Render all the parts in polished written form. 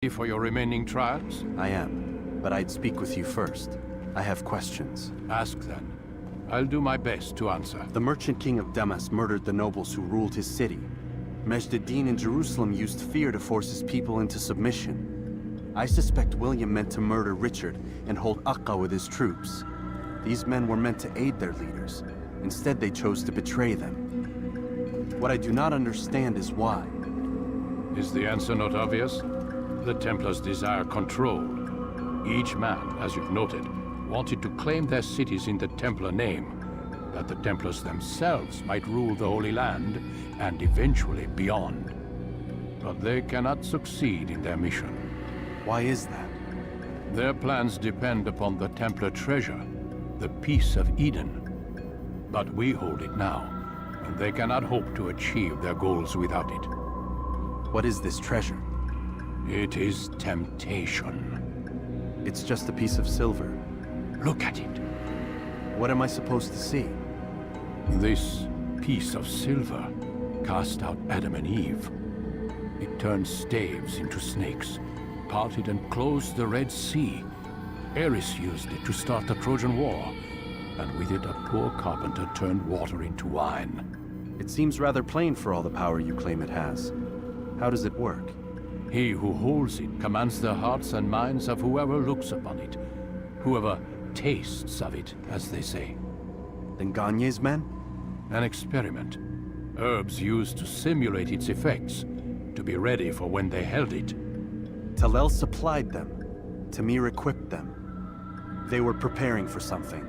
ready for your remaining trials? I am. But I'd speak with you first. I have questions. Ask then. I'll do my best to answer. The merchant king of Damas murdered the nobles who ruled his city. Majd ad-Din in Jerusalem used fear to force his people into submission. I suspect William meant to murder Richard and hold Akka with his troops. These men were meant to aid their leaders. Instead, they chose to betray them. What I do not understand is why. Is the answer not obvious? The Templars desire control. Each man, as you've noted, wanted to claim their cities in the Templar name, that the Templars themselves might rule the Holy Land and eventually beyond. But they cannot succeed in their mission. Why is that? Their plans depend upon the Templar treasure, the Peace of Eden. But we hold it now, and they cannot hope to achieve their goals without it. What is this treasure? It is temptation. It's just a piece of silver. Look at it. What am I supposed to see? This piece of silver cast out Adam and Eve. It turned staves into snakes, parted and closed the Red Sea. Ares used it to start the Trojan War, and with it a poor carpenter turned water into wine. It seems rather plain for all the power you claim it has. How does it work? He who holds it commands the hearts and minds of whoever looks upon it, whoever tastes of it, as they say. Then Gagne's men? An experiment. Herbs used to simulate its effects, to be ready for when they held it. Talel supplied them. Tamir equipped them. They were preparing for something.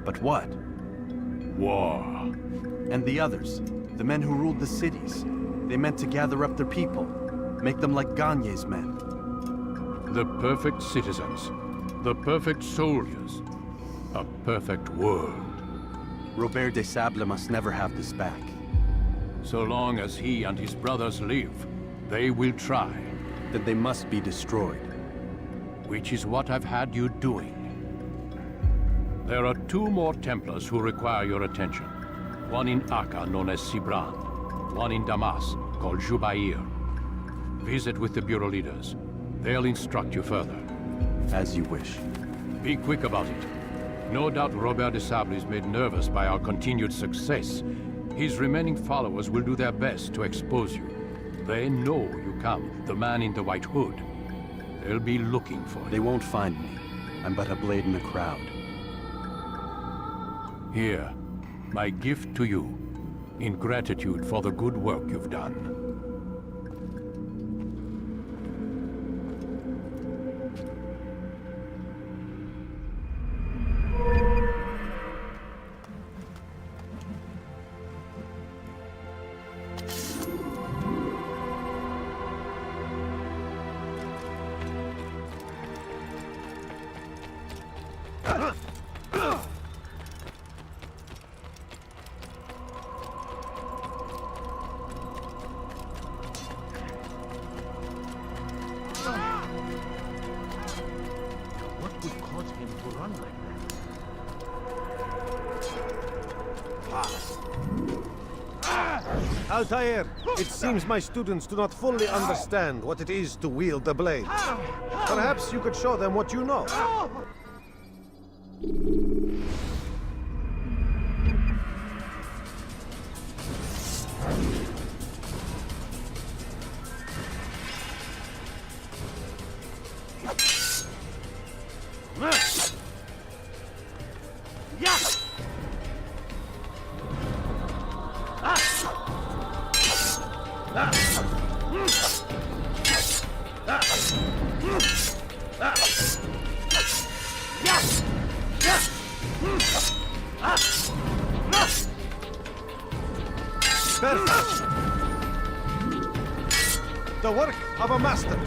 But what? War. And the others, the men who ruled the cities, they meant to gather up their people, make them like Gagne's men. The perfect citizens, the perfect soldiers, a perfect world. Robert des Sables must never have this back. So long as he and his brothers live, they will try. Then they must be destroyed. Which is what I've had you doing. There are 2 more Templars who require your attention. One in Akka, known as Sibrand. One in Damas, called Jubair. Visit with the Bureau leaders. They'll instruct you further. As you wish. Be quick about it. No doubt Robert des Sables is made nervous by our continued success. His remaining followers will do their best to expose you. They know you come, the man in the white hood. They'll be looking for you. They won't find me. I'm but a blade in the crowd. Here, my gift to you, in gratitude for the good work you've done. What would cause him to run like that? Altair, it seems my students do not fully understand what it is to wield the blade. Perhaps you could show them what you know. Perfect. The work of a master.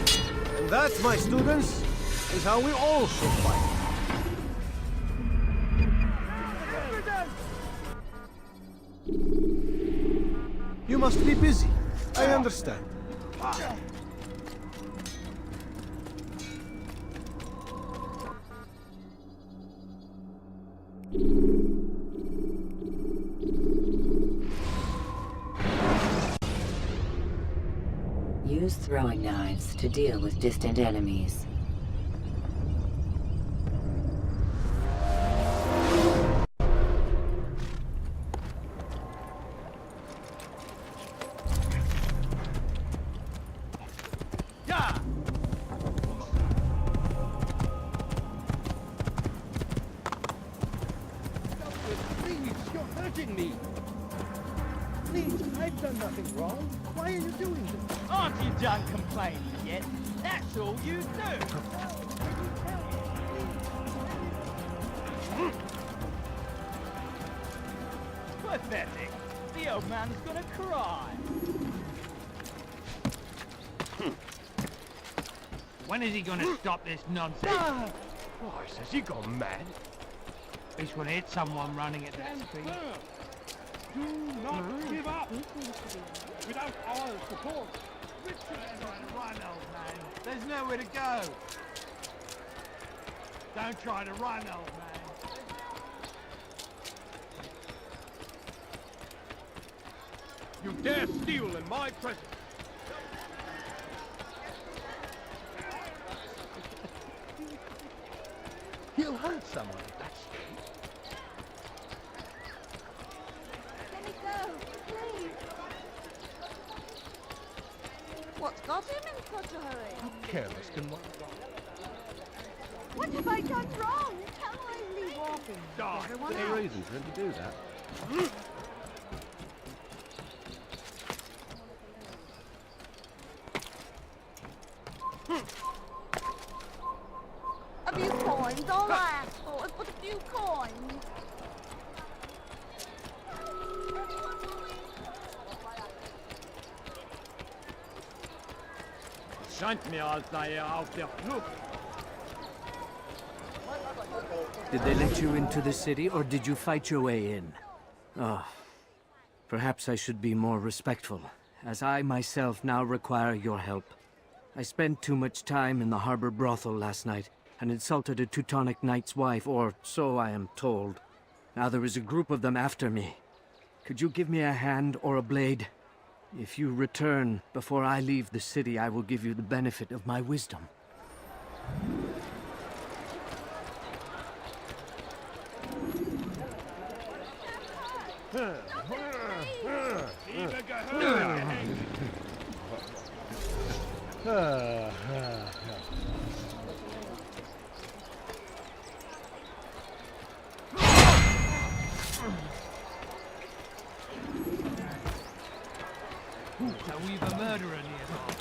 And that, my students, is how we all should fight. You must be busy. I understand. use throwing knives to deal with distant enemies. Please, you're hurting me. Please, I've done nothing wrong. Why are you doing this? Aren't you done complaining yet? That's all you do. Pathetic. The old man's gonna cry. When is he gonna stop this nonsense? Christ, has he gone mad? He's gonna hit someone running at that speed. Do not give up without our support. Run, old man. There's nowhere to go. Don't try to run, old man. You dare steal in my presence. He'll hunt someone at that speed. Let me go, please. What's got him in such a hurry? How careless can one be? What have I done wrong? Can I leave walking? Everyone else? reason for him to do that. A few coins, all I asked for is but a few coins. Scheint mir, als sei auf der Flucht. Did they let you into the city, or did you fight your way in? Oh, perhaps I should be more respectful, as I myself now require your help. I spent too much time in the harbor brothel last night, and insulted a Teutonic knight's wife, or so I am told. Now there is a group of them after me. Could you give me a hand or a blade? If you return before I leave the city, I will give you the benefit of my wisdom. So we've a murderer nearby.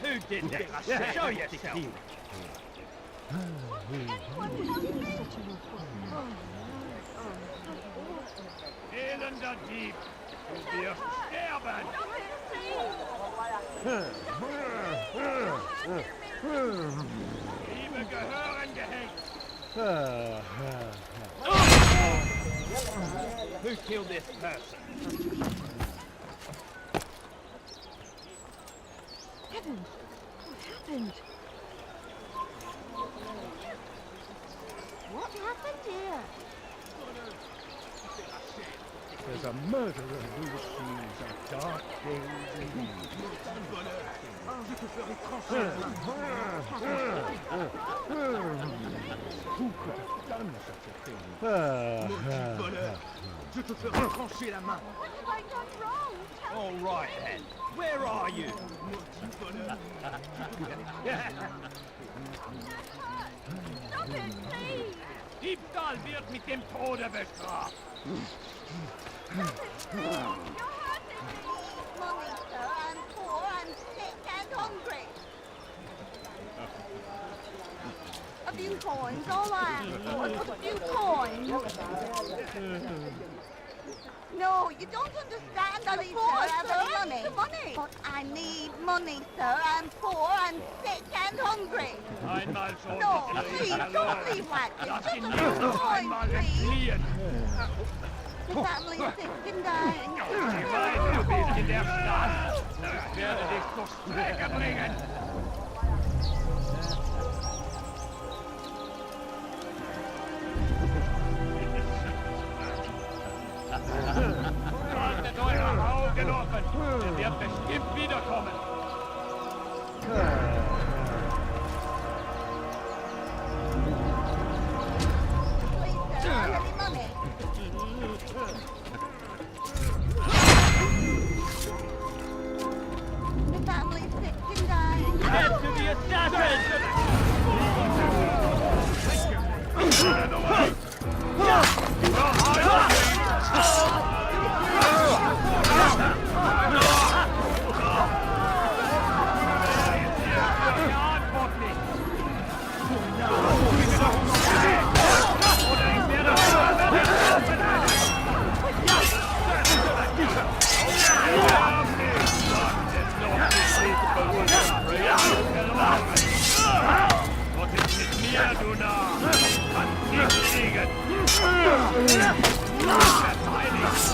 Who did that? Show yourself. Elender Dieb, du wirst sterben! Liebe gehören gehängt! Who killed this person? Heavens, what happened? What happened here? There's a murderer who sees a dark days indeed. Who could have done such a thing? Je te ferai trancher la main. What have I done wrong? Tell All me. right then. Where are you? Stop it, please. Diebstahl wird mit dem Tode bestraft. Stop it, please. You're hurting me. Money, sir. I'm poor, I'm sick and hungry. A few coins, all I ask for is a few coins. No, you don't understand. I'm poor, sir. Money. Money. But I need money, sir. I'm poor, I'm sick and hungry. Einmal schon No, gekriegt, please, verloren. don't leave like this. Lass Just ihn a nur few noch coins, einmal please. entfliehen. The family's sick and dying. Ich weiß, du bist in der Stadt. Ich werde dich zur Strecke bringen. genossen. Er wird bestimmt wiederkommen. Please, sir, have any money? The family's sick and dying. Get to the assassins! Was ist mit mir, du Narr? Kann nicht liegen. Verteidigt!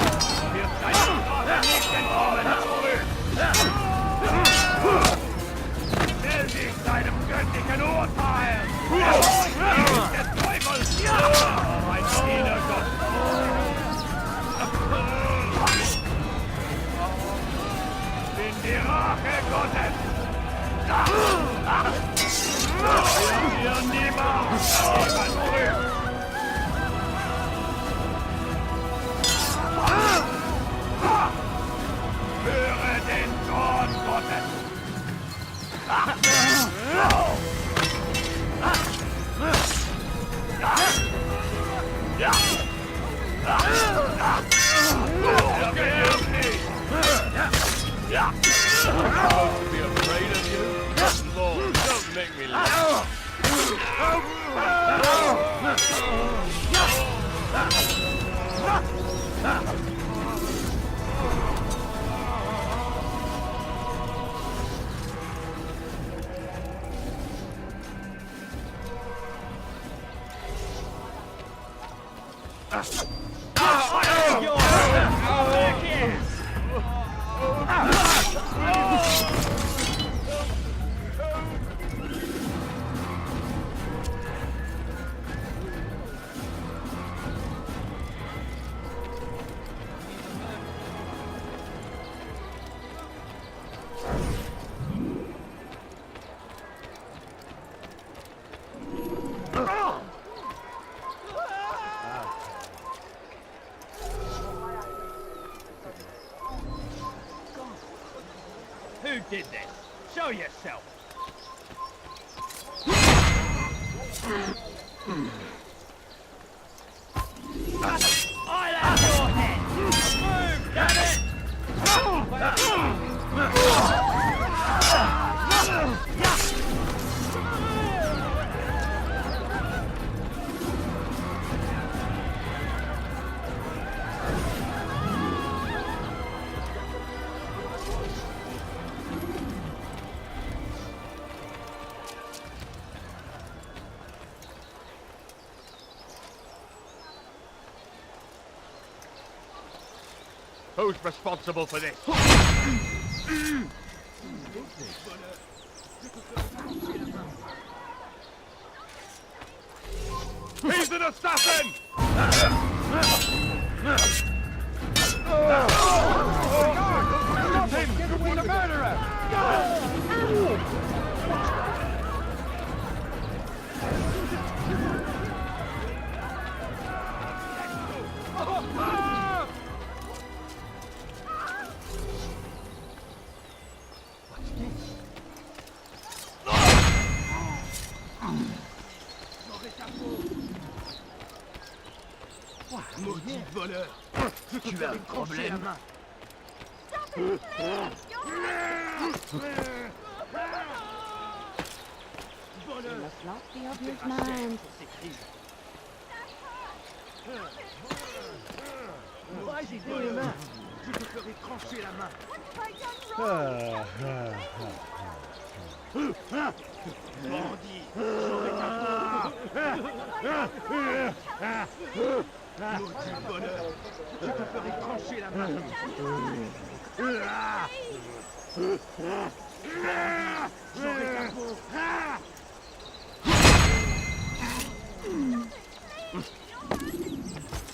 Wir seid Strafe nicht entkommen zurück! Stell dich deinem göttlichen Urteil! Der Teufel! Ein Dienergott! Bin die Rache Gottes! Hier niemand! Zurück! Höre den Zorn Gottes! Er behält mich! Supposed to be afraid of you? Lord, don't make me laugh! Who did this? Show yourself! I'll have your head! Move, damn it! Who's responsible for this? He's an assassin! He's a murderer! Maudit voleur! Tu as un problème? You must not be of his mind. Why is he doing that? Je te ferai trancher la main. Bandit! J'aurai ta peau! Maudit voleur! Je te ferai trancher la main! Bandit! J'aurai ta peau!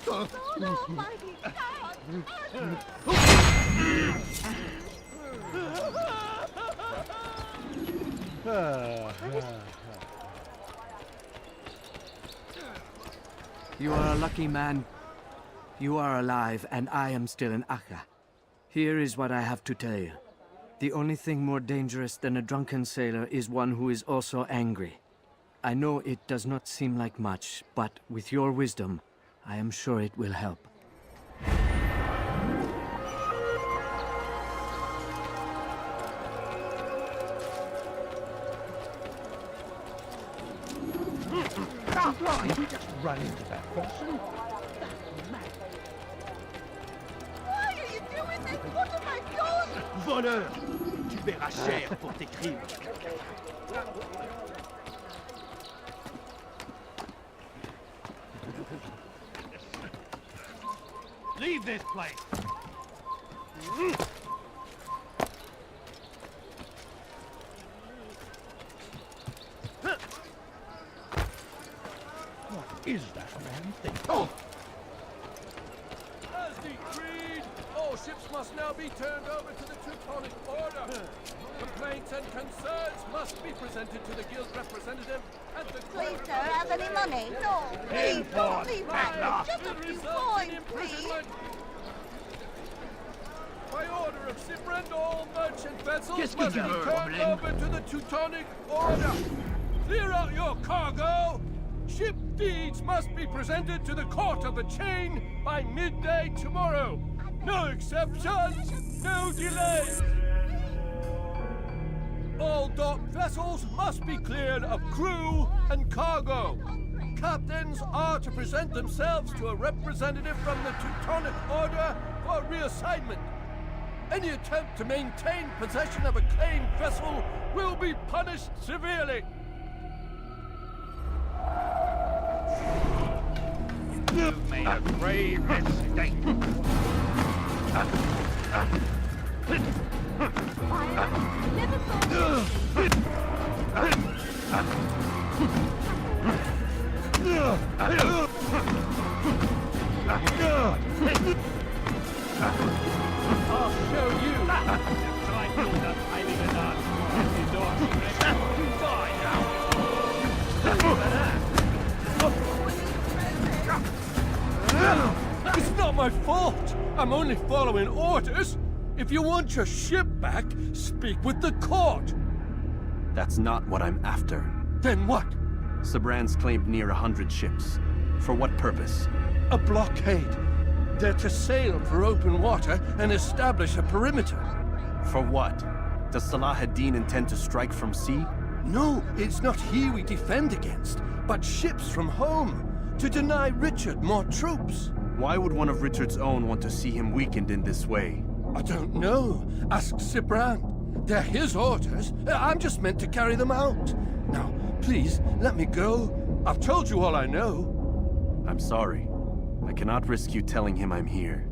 Lord Almighty, God! You are a lucky man. You are alive, and I am still in Akka. Here is what I have to tell you. The only thing more dangerous than a drunken sailor is one who is also angry. I know it does not seem like much, but with your wisdom, I am sure it will help. Did you just run into that person? Why are you doing this? What have I done? Voleur! Tu paieras cher pour tes crimes. Leave this place! What is that man thing? Oh! As decreed, all ships must now be turned over to the Teutonic Order. Complaints and concerns must be presented to the guild representative at the Please, sir, have any money? No, please, don't leave that. Just a few coins, please. By order of Sibrand, all merchant vessels Qu'est-ce must qu'il be veut, turned Oberlin? over to the Teutonic Order. Clear out your cargo. Ship deeds must be presented to the Court of the Chain by midday tomorrow. No exceptions, no delays. All docked vessels must be cleared of crew and cargo. Captains are to present themselves to a representative from the Teutonic Order for reassignment. Any attempt to maintain possession of a claimed vessel will be punished severely. You've made a grave mistake. Never thought I'll show you. Try to build up hiding a dog. You don't die now. It's not my fault. I'm only following orders. If you want your ship back, speak with the court. That's not what I'm after. Then what? Sabrand's claimed near 100 ships. For what purpose? A blockade. They're to sail for open water and establish a perimeter. For what? Does Salah ad-Din intend to strike from sea? No, it's not he we defend against, but ships from home, to deny Richard more troops. Why would one of Richard's own want to see him weakened in this way? I don't know. Ask Sibrand. They're his orders. I'm just meant to carry them out. Now, please, let me go. I've told you all I know. I'm sorry. I cannot risk you telling him I'm here.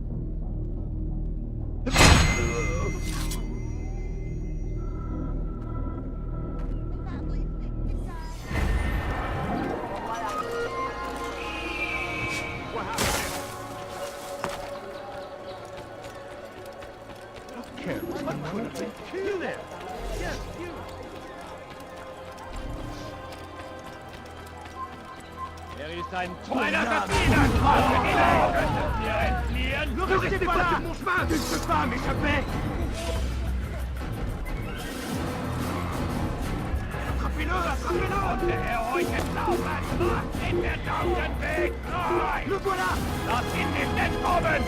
You there. Yes, you. Er ist ein Meiner Kabine! Könnt ihr entfliehen? Ne restez pas sur mon chemin! Tu ne peux pas m'échapper! Attrapez-le! Attrapez-le! Konnte euch entlaufen? Macht in den Daumenweg! Nein! Le voilà! Lass ihn nicht entkommen!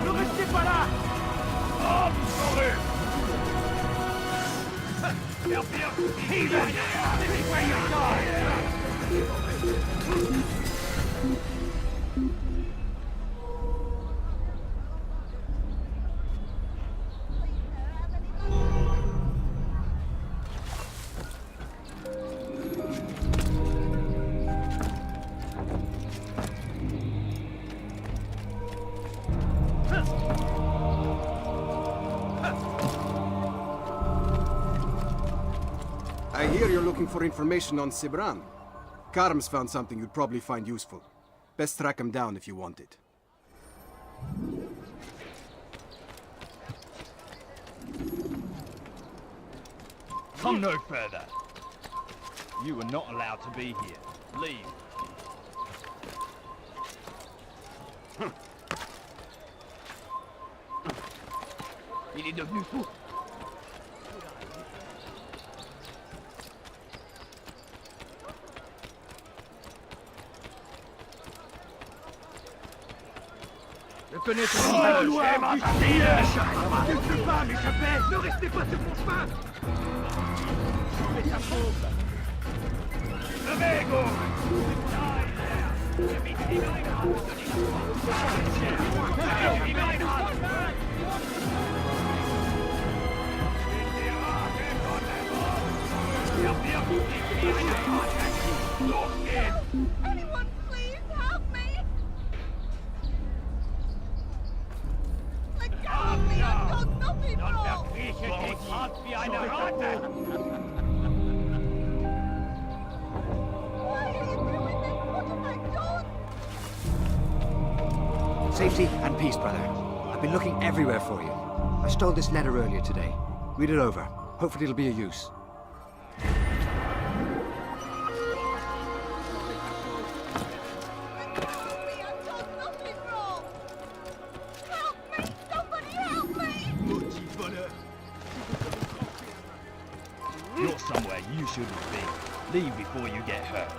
Ne restez pas là! hear you're looking for information on Sibran. Karm's found something you'd probably find useful. Best track him down if you want it. Come no further. You are not allowed to be here. Leave. Il est devenu fou. Je connais ton visage. Je ne peux pas m'échapper. Ne restez pas sur mon chemin. Fais ta bombe. Levez-vous. Anyone, please help me! Let go of me! I've done nothing wrong! Why are you doing this? What have I done? Safety and peace, brother. I've been looking everywhere for you. I stole this letter earlier today. Read it over. Hopefully it'll be of use. Let go of me! I've done nothing wrong! Help me! Somebody help me! Maudit voleur. You're somewhere you shouldn't be. Leave before you get hurt.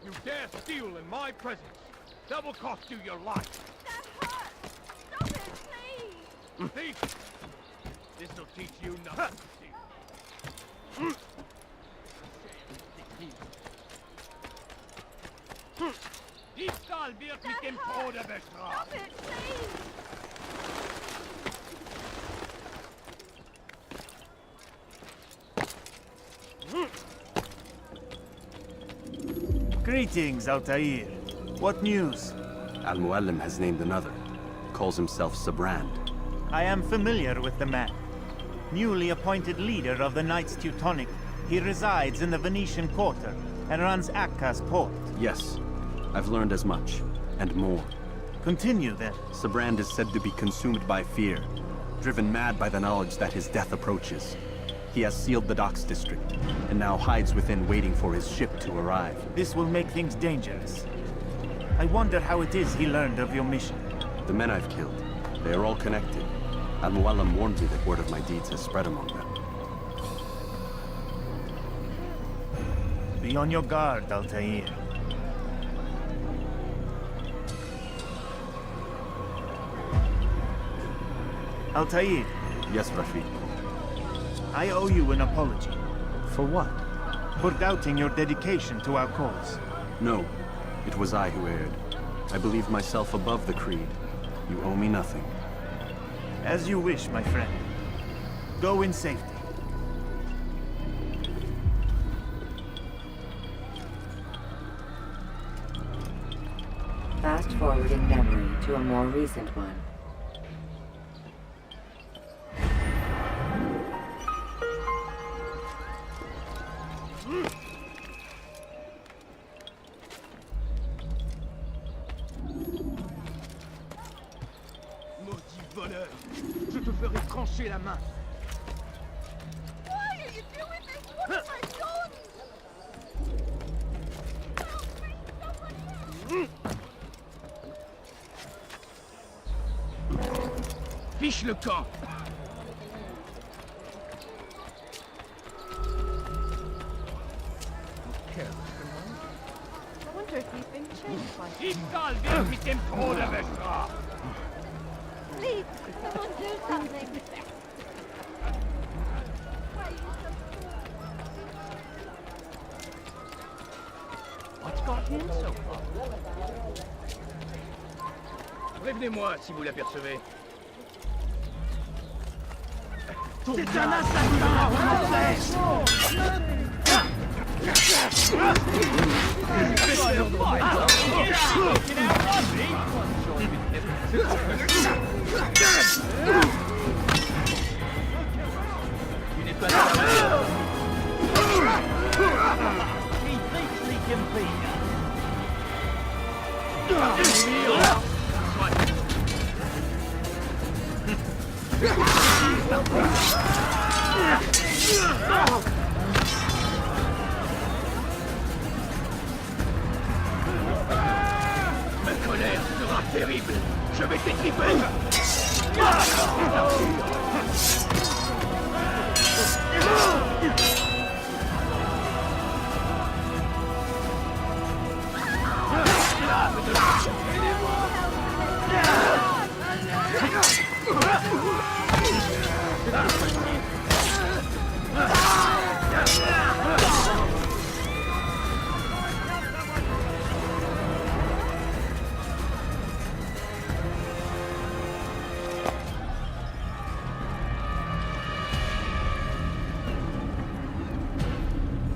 You dare steal in my presence. That will cost you your life. That hurts! Stop it, please! Thief! This'll teach you nothing. Diebstahl wird mit dem Tode bestraft. Stop it, please! Greetings, Altair. What news? Al-Mualim has named another. Calls himself Sabrand. I am familiar with the man. Newly appointed leader of the Knights Teutonic, he resides in the Venetian Quarter and runs Akka's port. Yes, I've learned as much, and more. Continue then. Sabrand is said to be consumed by fear, driven mad by the knowledge that his death approaches. He has sealed the docks district, and now hides within waiting for his ship to arrive. This will make things dangerous. I wonder how it is he learned of your mission. The men I've killed, they are all connected. Al-Mualim warned me that word of my deeds has spread among them. Be on your guard, Altair. Altair. Yes, Rafiq. I owe you an apology. For what? For doubting your dedication to our cause. No, it was I who erred. I believed myself above the creed. You owe me nothing. As you wish, my friend. Go in safety. Fast forwarding memory to a more recent one. Maudit voleur. Je te ferai trancher la main. Why are you doing this? What have I done? Help me! Somebody help! Fiche le camp. I wonder if you've been changed by Diebstahl wird mit dem Tode bestraft. Please, someone do something! What's got him so far? Prévenez-moi si vous l'apercevez. Ma colère sera terrible. Je vais t'étriper.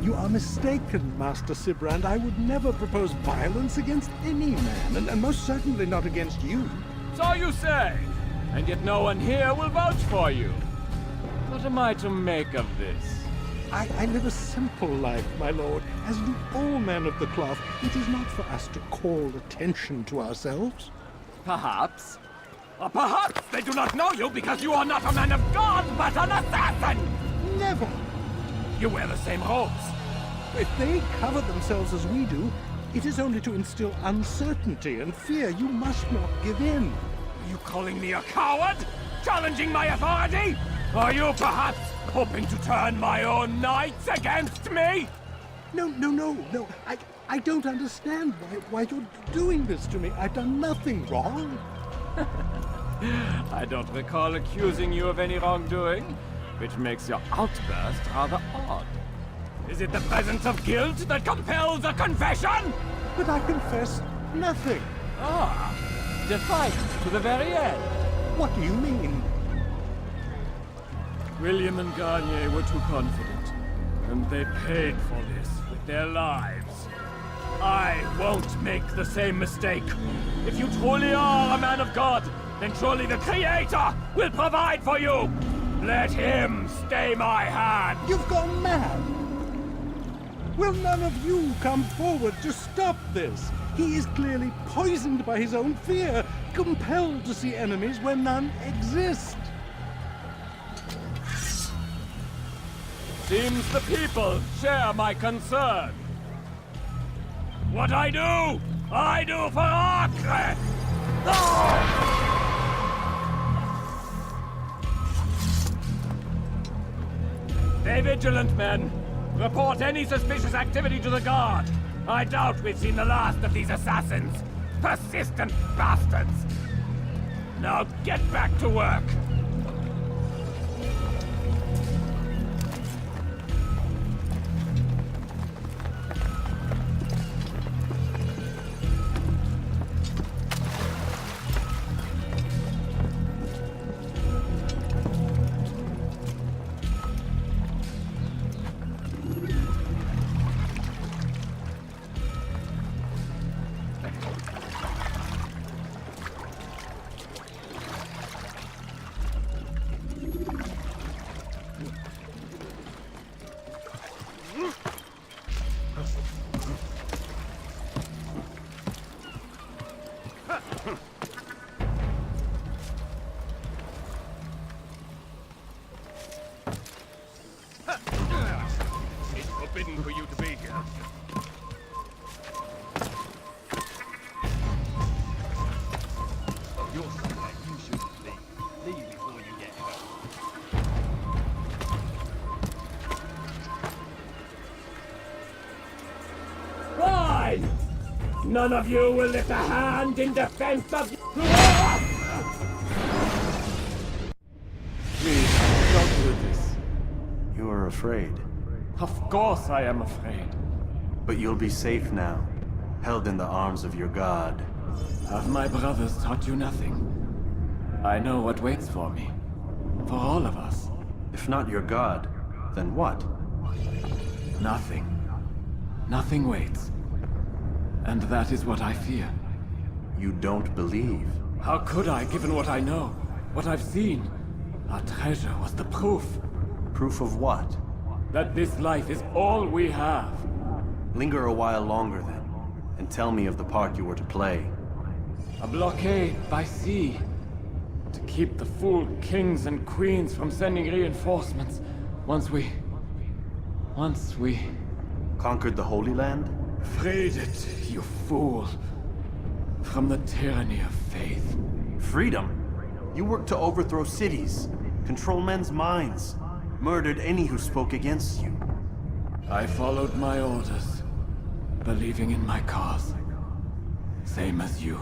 You are mistaken, Master Sibrand. I would never propose violence against any man, and most certainly not against you. So you say, and yet no one here will vouch for you. What am I to make of this? I live a simple life, my lord, as do all men of the cloth. It is not for us to call attention to ourselves. Perhaps. Or perhaps they do not know you because you are not a man of God, but an assassin! Never! You wear the same robes. If they cover themselves as we do, it is only to instill uncertainty and fear. You must not give in. Are you calling me a coward? Challenging my authority? Are you perhaps hoping to turn my own knights against me? No. I don't understand why you're doing this to me. I've done nothing wrong. I don't recall accusing you of any wrongdoing, which makes your outburst rather odd. Is it the presence of guilt that compels a confession? But I confess nothing. Ah, defiant to the very end. What do you mean? William and Garnier were too confident, and they paid for this with their lives. I won't make the same mistake. If you truly are a man of God, then surely the Creator will provide for you. Let him stay my hand. You've gone mad. Will none of you come forward to stop this? He is clearly poisoned by his own fear, compelled to see enemies where none exist. Seems the people share my concern. What I do for Acre! Stay vigilant, men. Report any suspicious activity to the guard. I doubt we've seen the last of these assassins. Persistent bastards. Now get back to work. It's forbidden for you to be here. You're somewhere you shouldn't leave. Leave before you get hurt. Fine! None of you will lift a hand in defense of... Please, don't do this. You are afraid. Of course I am afraid. But you'll be safe now, held in the arms of your god. Have my brothers taught you nothing? I know what waits for me. For all of us. If not your god, then what? Nothing. Nothing waits. And that is what I fear. You don't believe? How could I, given what I know? What I've seen? Our treasure was the proof. Proof of what? That this life is all we have. Linger a while longer then, and tell me of the part you were to play. A blockade by sea. To keep the fool kings and queens from sending reinforcements. Once we... Conquered the Holy Land? Freed it, you fool. From the tyranny of faith. Freedom? You worked to overthrow cities, control men's minds, murdered any who spoke against you. I followed my orders, believing in my cause. Same as you.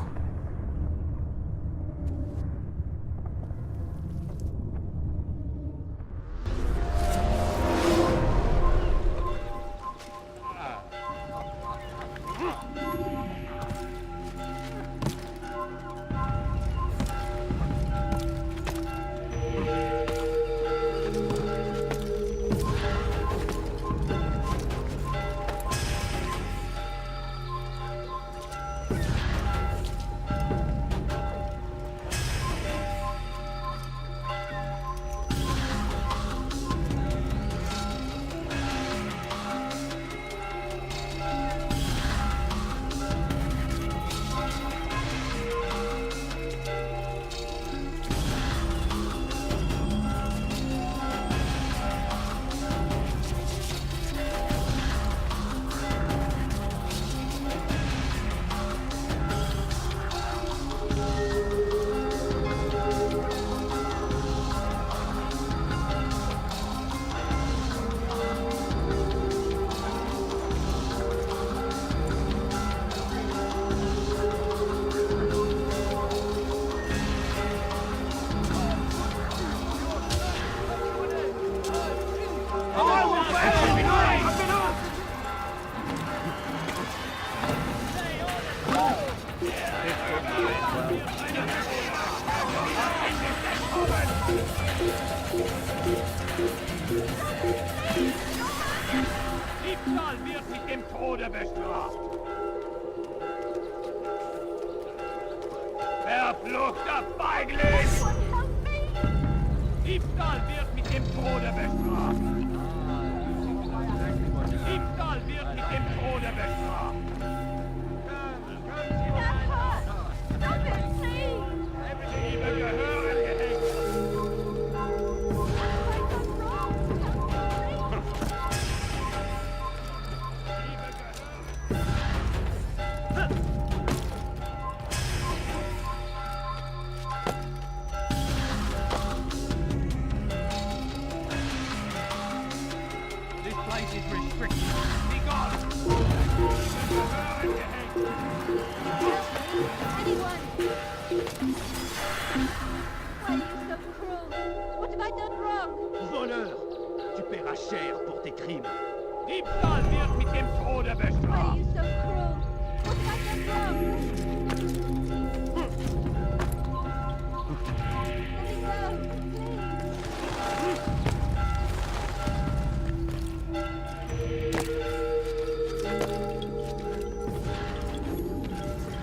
Diebstahl wird mit dem Tode bestraft. Verfluchter Feigling! Diebstahl wird mit dem Tode bestraft. Diebstahl wird mit dem Tode bestraft. Diebe gehören gehängt. This place is restricted. Be gone! Anyone? Why are you so cruel? What have I done wrong? Voleur! Tu paieras cher pour tes crimes. Diebstahl wird mit dem Tode Why are bestraft. you so cruel? What have I done wrong? Let me go, please.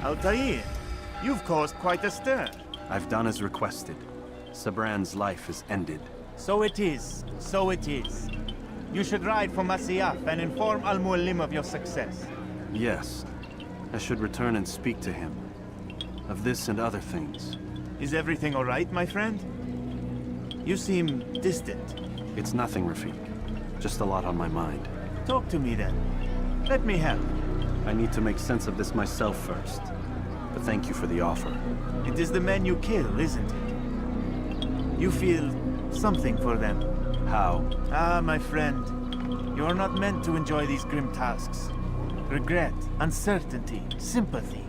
Altair, you've caused quite a stir. I've done as requested. Sabran's life is ended. So it is. So it is. You should ride for Masyaf and inform Al-Mualim of your success. Yes. I should return and speak to him. Of this and other things. Is everything all right, my friend? You seem distant. It's nothing, Rafik. Just a lot on my mind. Talk to me then. Let me help. I need to make sense of this myself first. But thank you for the offer. It is the men you kill, isn't it? You feel something for them. How? Ah, my friend. You are not meant to enjoy these grim tasks. Regret, uncertainty, sympathy.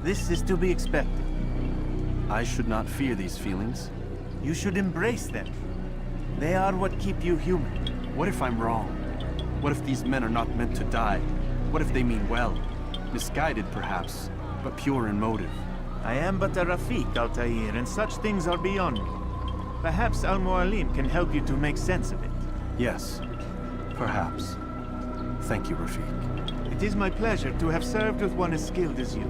This is to be expected. I should not fear these feelings. You should embrace them. They are what keep you human. What if I'm wrong? What if these men are not meant to die? What if they mean well? Misguided, perhaps, but pure in motive. I am but a Rafik, Altair, and such things are beyond me. Perhaps Al-Mualim can help you to make sense of it. Yes, perhaps. Thank you, Rafiq. It is my pleasure to have served with one as skilled as you.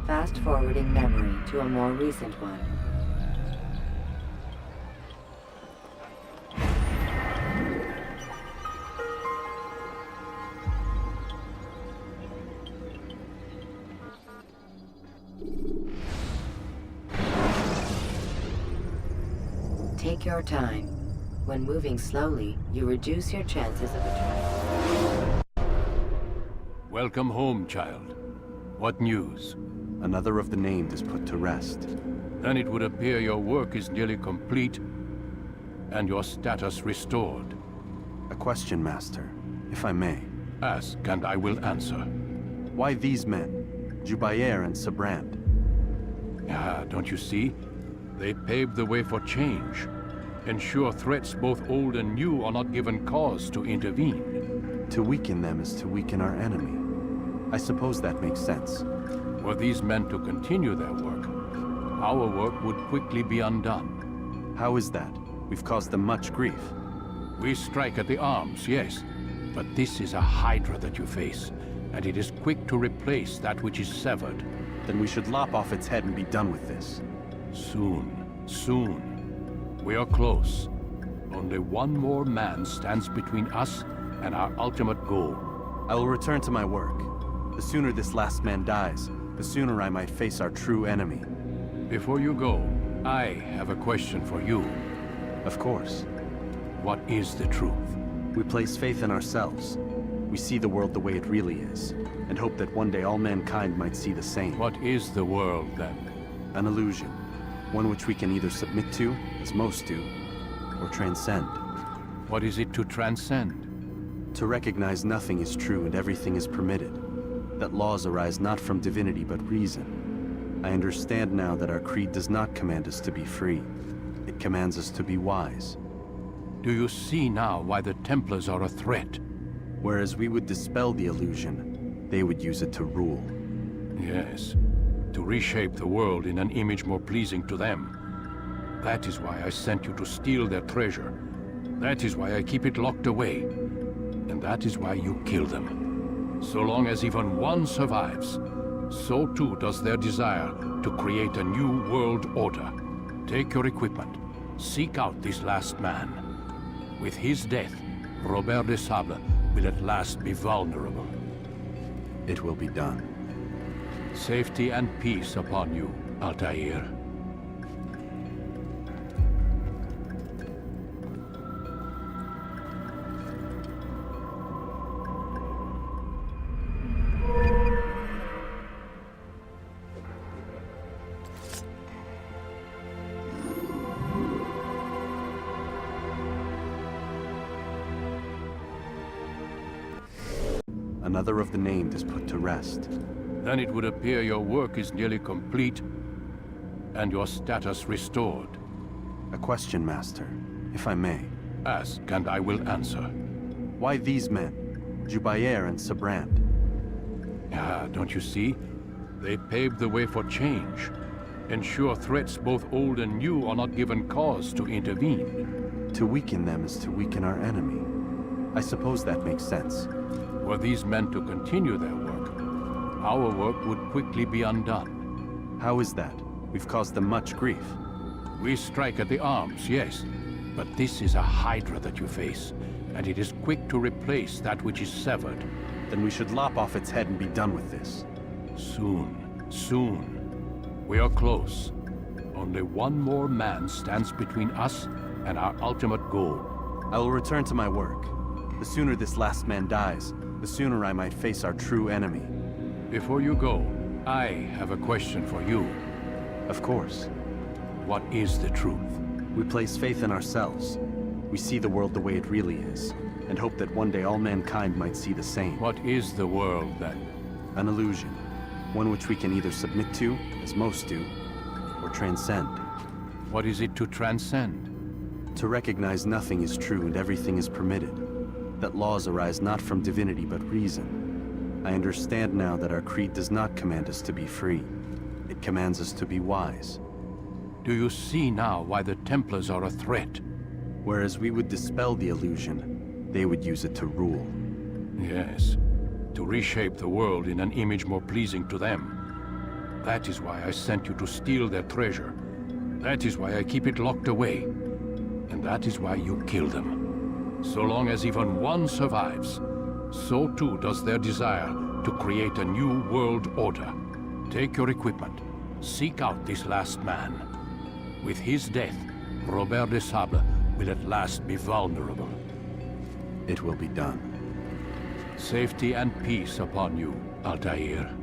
Fast-forwarding memory to a more recent one. Take your time. When moving slowly, you reduce your chances of a trap. Welcome home, child. What news? Another of the named is put to rest. Then it would appear your work is nearly complete and your status restored. A question, Master, if I may. Ask, and I will answer. Why these men, Jubayer and Sabrand? Ah, don't you see? They paved the way for change. Ensure threats both old and new are not given cause to intervene. To weaken them is to weaken our enemy. I suppose that makes sense. Were these men to continue their work, our work would quickly be undone. How is that? We've caused them much grief. We strike at the arms, yes. But this is a hydra that you face, and it is quick to replace that which is severed. Then we should lop off its head and be done with this. Soon, soon. We are close. Only one more man stands between us and our ultimate goal. I will return to my work. The sooner this last man dies, the sooner I might face our true enemy. Before you go, I have a question for you. Of course. What is the truth? We place faith in ourselves. We see the world the way it really is, and hope that one day all mankind might see the same. What is the world, then? An illusion. One which we can either submit to, as most do, or transcend. What is it to transcend? To recognize nothing is true and everything is permitted. That laws arise not from divinity but reason. I understand now that our creed does not command us to be free. It commands us to be wise. Do you see now why the Templars are a threat? Whereas we would dispel the illusion, they would use it to rule. Yes, to reshape the world in an image more pleasing to them. That is why I sent you to steal their treasure. That is why I keep it locked away. And that is why you kill them. So long as even one survives, so too does their desire to create a new world order. Take your equipment. Seek out this last man. With his death, Robert de Sable will at last be vulnerable. It will be done. Safety and peace upon you, Altair. Another of the named is put to rest. Then it would appear your work is nearly complete and your status restored. A question, Master, if I may. Ask, and I will answer. Why these men, Jubayer and Sabrand? Ah, don't you see? They paved the way for change. Ensure threats both old and new are not given cause to intervene. To weaken them is to weaken our enemy. I suppose that makes sense. Were these men to continue their work, our work would quickly be undone. How is that? We've caused them much grief. We strike at the arms, yes. But this is a hydra that you face, and it is quick to replace that which is severed. Then we should lop off its head and be done with this. Soon, soon. We are close. Only one more man stands between us and our ultimate goal. I will return to my work. The sooner this last man dies, the sooner I might face our true enemy. Before you go, I have a question for you. Of course. What is the truth? We place faith in ourselves. We see the world the way it really is, and hope that one day all mankind might see the same. What is the world, then? An illusion. One which we can either submit to, as most do, or transcend. What is it to transcend? To recognize nothing is true and everything is permitted. That laws arise not from divinity but reason. I understand now that our creed does not command us to be free. It commands us to be wise. Do you see now why the Templars are a threat? Whereas we would dispel the illusion, they would use it to rule. Yes, to reshape the world in an image more pleasing to them. That is why I sent you to steal their treasure. That is why I keep it locked away. And that is why you kill them. So long as even one survives, so too does their desire to create a new world order. Take your equipment. Seek out this last man. With his death, Robert de Sable will at last be vulnerable. It will be done. Safety and peace upon you, Altair.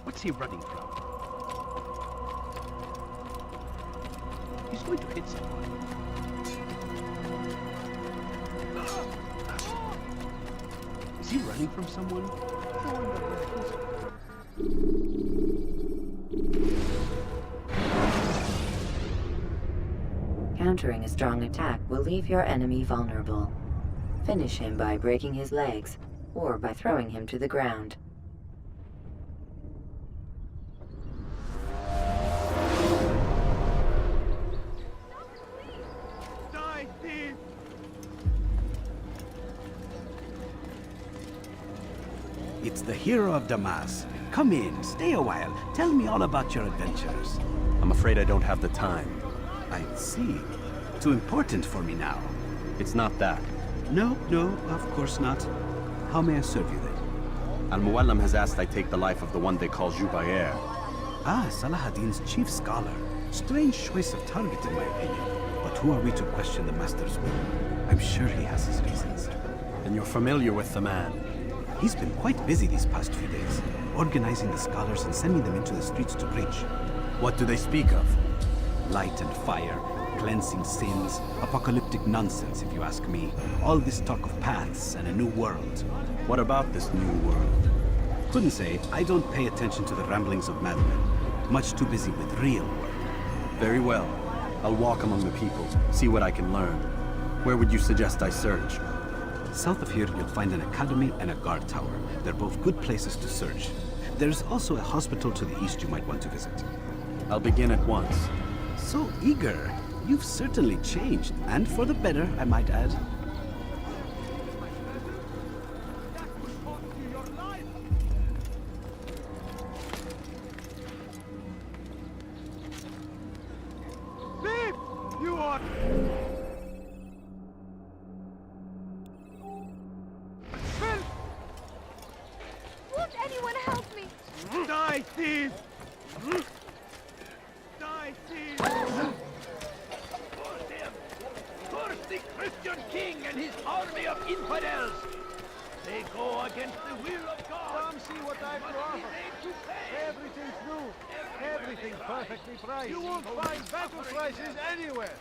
What's he running from? He's going to hit someone. Is he running from someone? Countering a strong attack will leave your enemy vulnerable. Finish him by breaking his legs, or by throwing him to the ground. It's the hero of Damas. Come in, stay a while. Tell me all about your adventures. I'm afraid I don't have the time. I see. Too important for me now. It's not that. No, of course not. How may I serve you then? Al-Muallim has asked I take the life of the one they call Jubair. Ah, Salah-ad-Din's chief scholar. Strange choice of target in my opinion. But who are we to question the Master's will? I'm sure he has his reasons. And you're familiar with the man? He's been quite busy these past few days, organizing the scholars and sending them into the streets to preach. What do they speak of? Light and fire, cleansing sins, apocalyptic nonsense if you ask me. All this talk of paths and a new world. What about this new world? Couldn't say. I don't pay attention to the ramblings of madmen. Much too busy with real work. Very well. I'll walk among the people, see what I can learn. Where would you suggest I search? South of here, you'll find an academy and a guard tower. They're both good places to search. There's also a hospital to the east you might want to visit. I'll begin at once. So eager. You've certainly changed, and for the better, I might add. Beep! You are... Won't anyone help me? Die, thief! Die, thief! Curse him! Curse the Christian king and his army of infidels! They go against the will of God! Come see what I've to offer. Everything's new. Everything perfectly priced. You won't find better prices anywhere.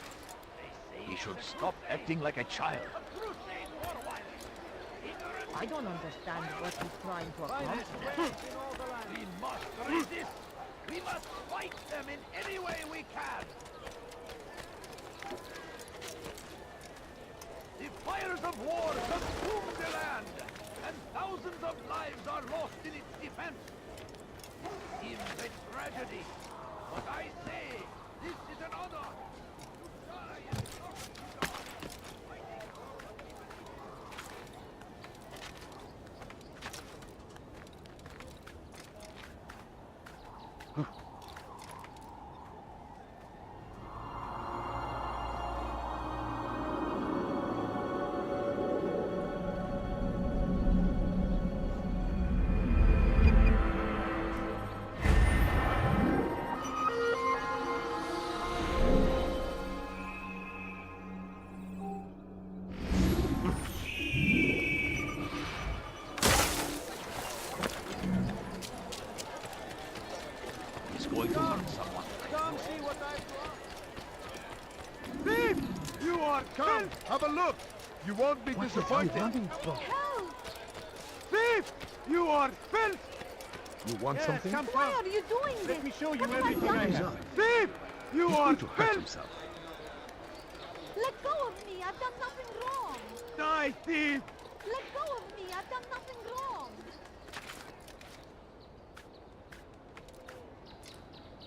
He should stop acting like a child. I don't understand what he's trying to accomplish. We must resist! We must fight them in any way we can! The fires of war consume the land, and thousands of lives are lost in its defense. Seems a tragedy, but I say this is an honor. To die in Come see what I've brought. Thief! You are come. Have a look. You won't be disappointed. Thief! You are filth! You want something? Why are you doing this? Let me show you What have I everything I done? have. Thief! You are filth! Let go of me. I've done nothing wrong. Die, thief! Let go of me. I've done nothing wrong.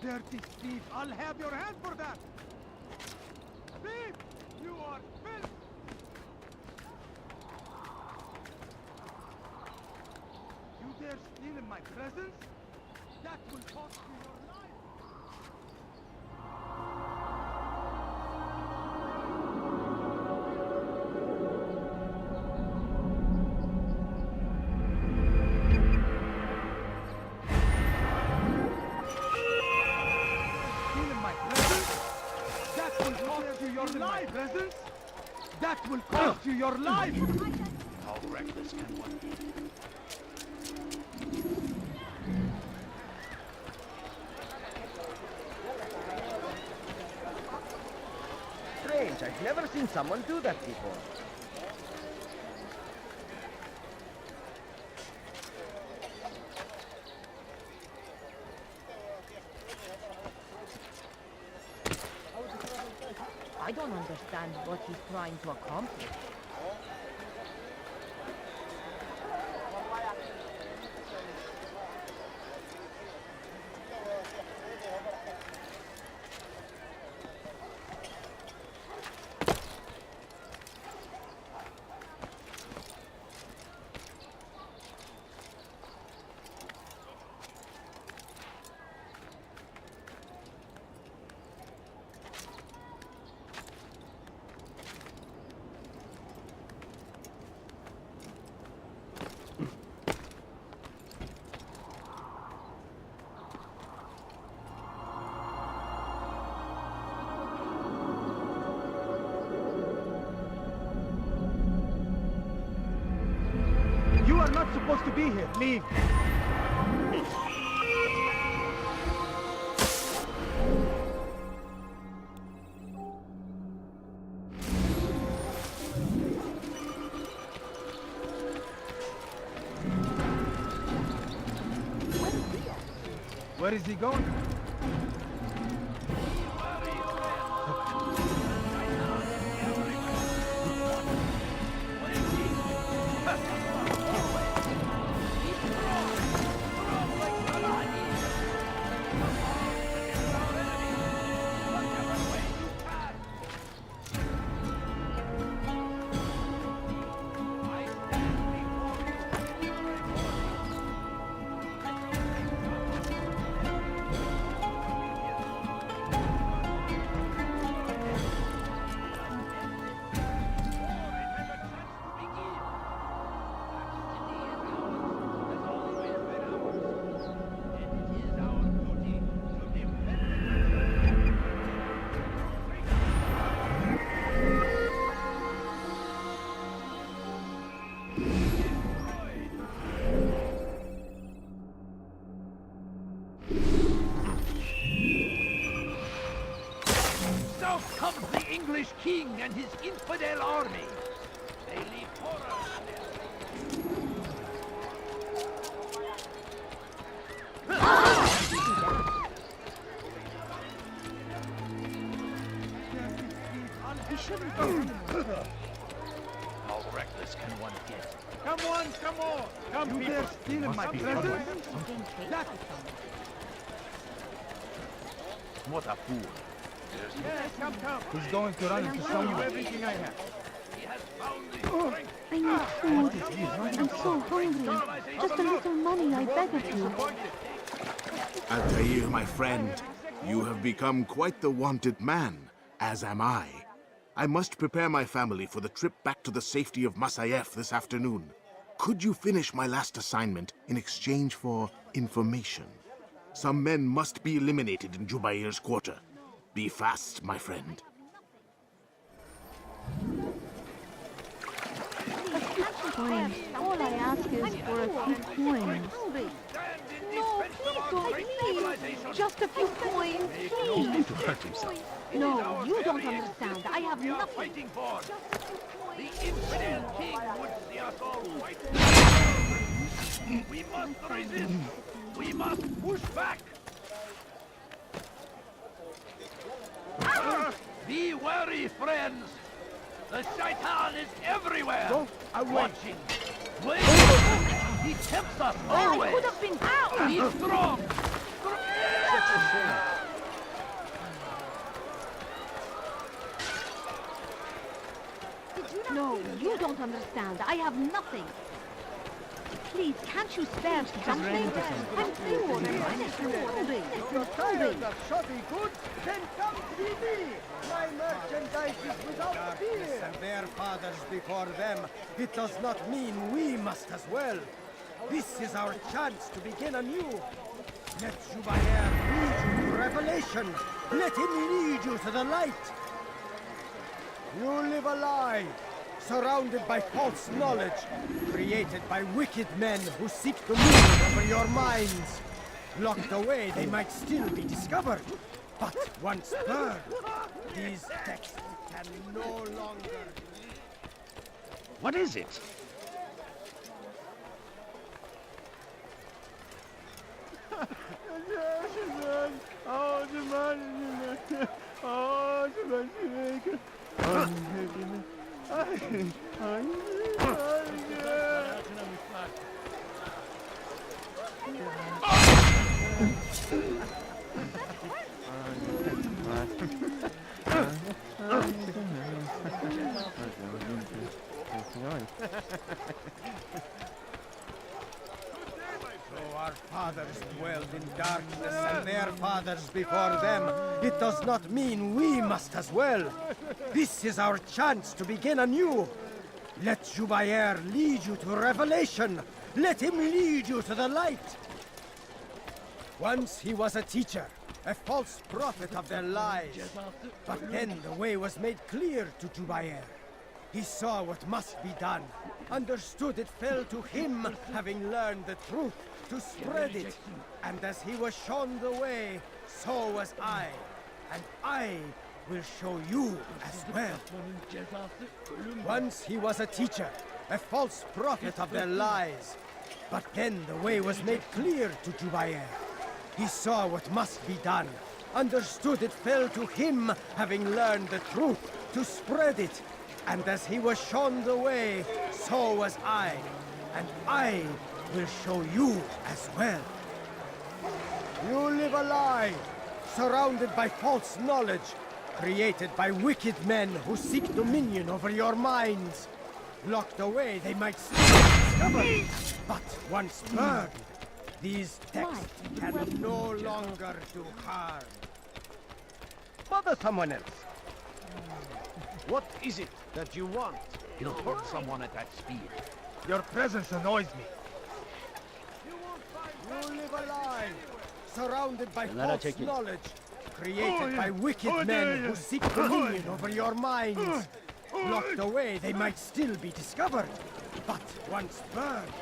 Dirty thief! I'll have your hand for that! Thief! You are filth! You dare steal in my presence? That will cost you your life! Steal in my presence? That will cost you your life! Presence? That will cost you your life! How reckless can one be? Strange, I've never seen someone do that before. I don't understand what he's trying to accomplish. You are not supposed to be here. Leave. Where is he going? So comes the English king and his infidel army. They leave horror in their He shouldn't go anymore. How reckless can one get? Come on, come on! Come, you dare steal in my presence? That... What a fool. Yes, come. He's going to run and show you everything I have. He has found the strength. I need food. I'm so hungry. Just a little money, I beg of you. Altair, my friend, you have become quite the wanted man, as am I. I must prepare my family for the trip back to the safety of Masayef this afternoon. Could you finish my last assignment in exchange for information? Some men must be eliminated in Jubair's quarter. Be fast, my friend. Fine. All I ask is for a few coins. No, please don't leave. Just Just a few coins, please. To hurt himself. No, you don't understand. I have We are nothing. fighting for. The infidel king would see us all fight. We must resist. We must push back. Be wary, friends. The shaitan is everywhere. Watching. Wait. He tempts us always. I could have been out. Be strong. No, you don't understand. I have nothing. Please, can't you spare something? I'm poor. If you're tired of shoddy goods, then come see me. My merchandise is without fear. And their fathers before them, it does not mean we must as well. This is our chance to begin anew. Let Jubayer lead you to revelation. Let him lead you to the light. You live a lie, surrounded by false knowledge, created by wicked men who seek dominion over your minds. Locked away, they might still be discovered. But once burned, these texts can no longer... What is it? So our fathers dwelled in darkness and their fathers before them. It does not mean we must as well. This is our chance to begin anew. Let Jubayer lead you to revelation. Let him lead you to the light. Once he was a teacher, a false prophet of their lies. But then the way was made clear to Jubayer. He saw what must be done, understood it fell to him, having learned the truth, to spread it. And as he was shown the way, so was I. And I will show you as well. Once he was a teacher, a false prophet of their lies. But then the way was made clear to Jubayer. He saw what must be done, understood it fell to him, having learned the truth, to spread it. And as he was shown the way, so was I. And I will show you as well. You live a lie, surrounded by false knowledge, created by wicked men who seek dominion over your minds. Locked away, they might still be discovered. But once burned, these texts can no longer do harm. Bother someone else. What is it that you want? You'll hurt someone at that speed. Your presence annoys me. You live a lie, surrounded by And then I false take it. knowledge, created by wicked men who seek dominion over your minds. Locked away, they might still be discovered. But once burned,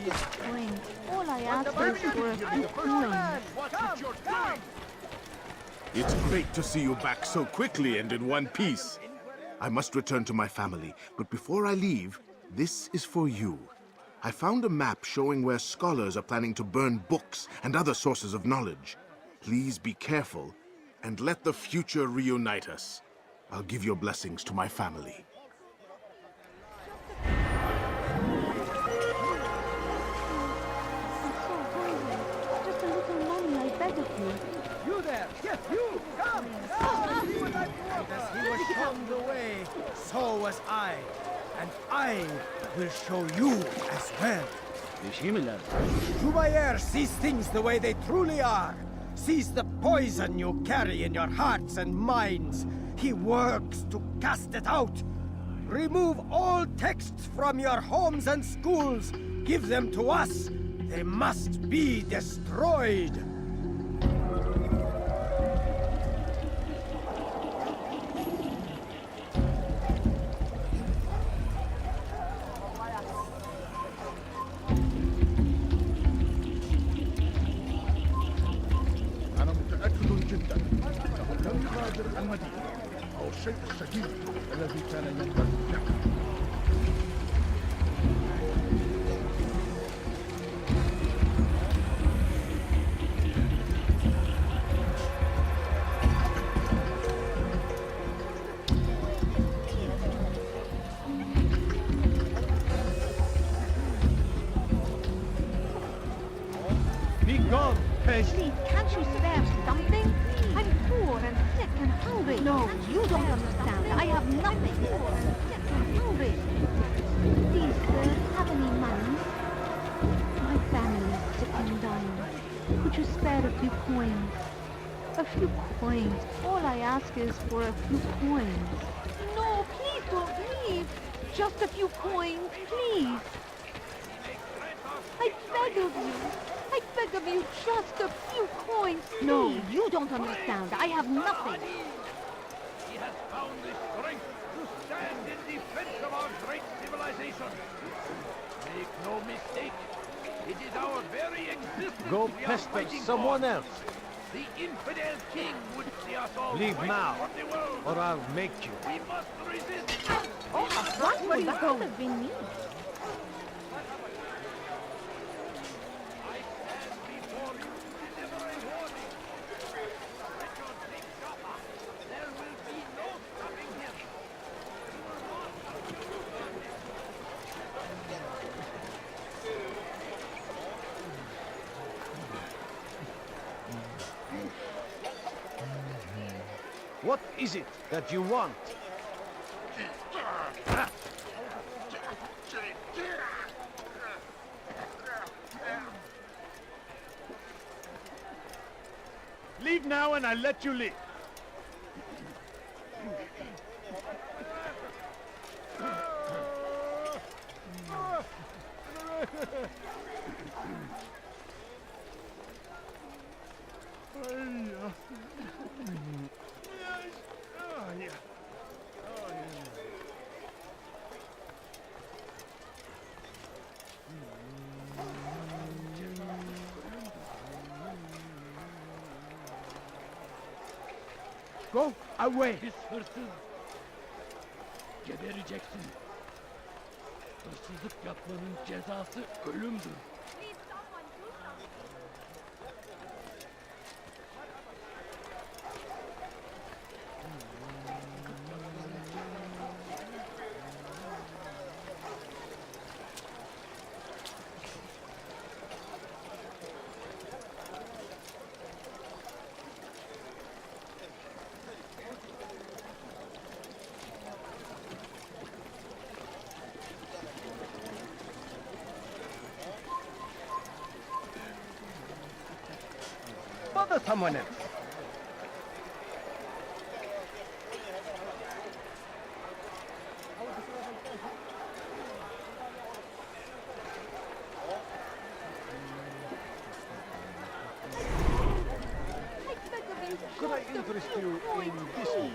these... Coins. All I ask is for a few coins. Watch what you're doing! It's great to see you back so quickly and in one piece. I must return to my family, but before I leave, this is for you. I found a map showing where scholars are planning to burn books and other sources of knowledge. Please be careful, and let the future reunite us. I'll give your blessings to my family. Just a little money, I beg of you. You there! Yes, you! Come! See what I'm And as he was shown the way, so was I. And I will show you as well. Jubayer sees things the way they truly are. Sees the poison you carry in your hearts and minds. He works to cast it out. Remove all texts from your homes and schools. Give them to us. They must be destroyed. غادر المدينة أو الشيء الشديد الذي كان ينبغي له. Be gone, pest! Please, can't you spare something? I'm poor and sick and hungry. No, you don't understand. I have nothing. Poor and sick and hungry. Please, sir, have any money? My family is sick and dying. Could you spare a few coins? A few coins. All I ask is for a few coins. No, please don't leave. Just a few coins, please. I beg of you. I beg of you, just a few coins. No, you don't understand. I have nothing. He has found the strength to stand in defense of our great civilization. Make no mistake, it is our very existence Go we are pester fighting someone for. else. The infidel king would see us all Leave fight now, for the world. or I'll make you. We must resist. Oh, what would that have been me? What is it that you want? Leave now and I'll let you live. Go away! Pis hırsız. Gebereceksin. Hırsızlık yapmanın cezası ölümdür. Bother someone else. Could I interest you in this one?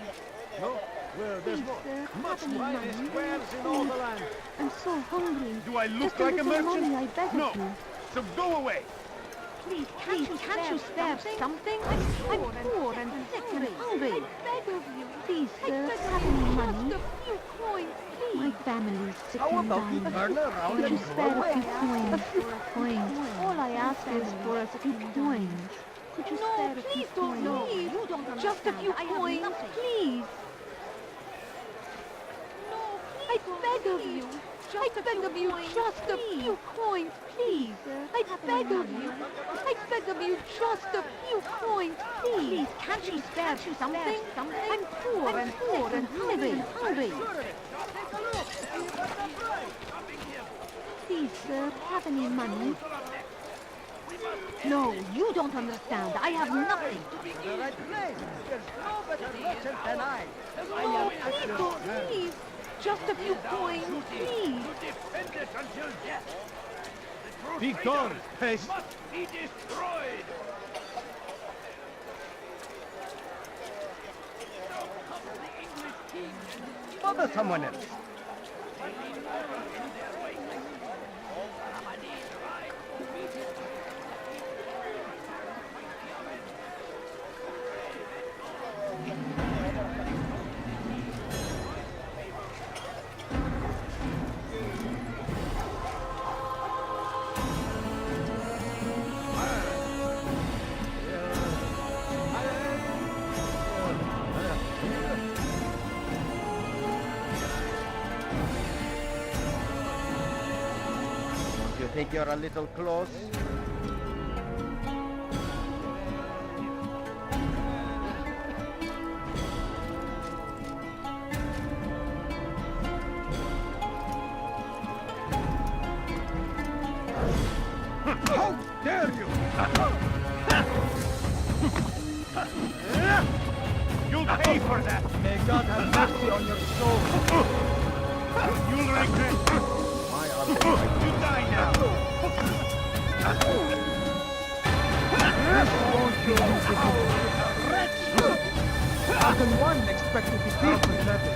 No? Well, there's more. Much wine squares in all the land. I'm so hungry. Do I look Just like a little merchant? money, I beg No. of you. So go away. Please, can't you spare something? I'm poor and sick and hungry. I beg of you. Please, sir, have any money? Just a few coins, please. My family's sick How and about you dying. turn around Could you and go spare a away? few coins? A few coins. All I ask is for a few coins. Could you spare a few coins? No, you don't understand. Just a few coins, please. No, I beg of you. I beg of you, just a few coins, please. I beg of you. I beg of you, just a few coins, please. Can't you spare something? I'm poor and hungry. Please, sir, have any money? No, you don't understand. I have nothing. The right place. There's no better merchant than I. No, please don't leave. Just a few coins, please. Defend it until death. The Be gone, pest! must be destroyed. Now comes the English king. Bother someone else. Think you're a little close? How dare you! You'll pay for that! May God have mercy on your soul. You'll regret it! Why are they You die now! How can one expect to defeat the devil?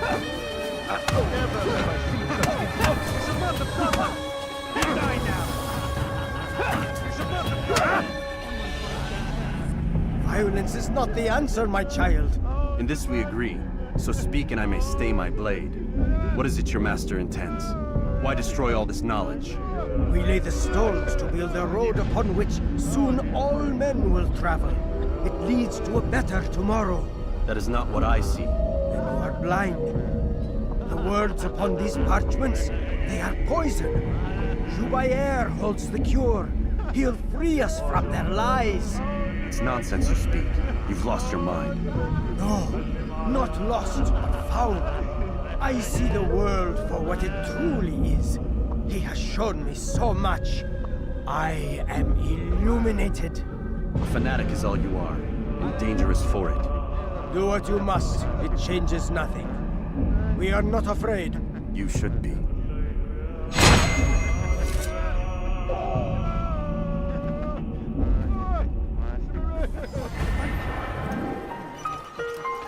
Never have I seen such insults. It's about to come up! You die now! It's about to come up! Violence is not the answer, my child. In this we agree, so speak and I may stay my blade. What is it your master intends? Why destroy all this knowledge? We lay the stones to build a road upon which soon all men will travel. It leads to a better tomorrow. That is not what I see. Then you are blind. The words upon these parchments, they are poison. Jubayer holds the cure. He'll free us from their lies. It's nonsense you speak. You've lost your mind. No, not lost, but found. I see the world for what it truly is. He has shown me so much. I am illuminated. A fanatic is all you are, and dangerous for it. Do what you must. It changes nothing. We are not afraid. You should be.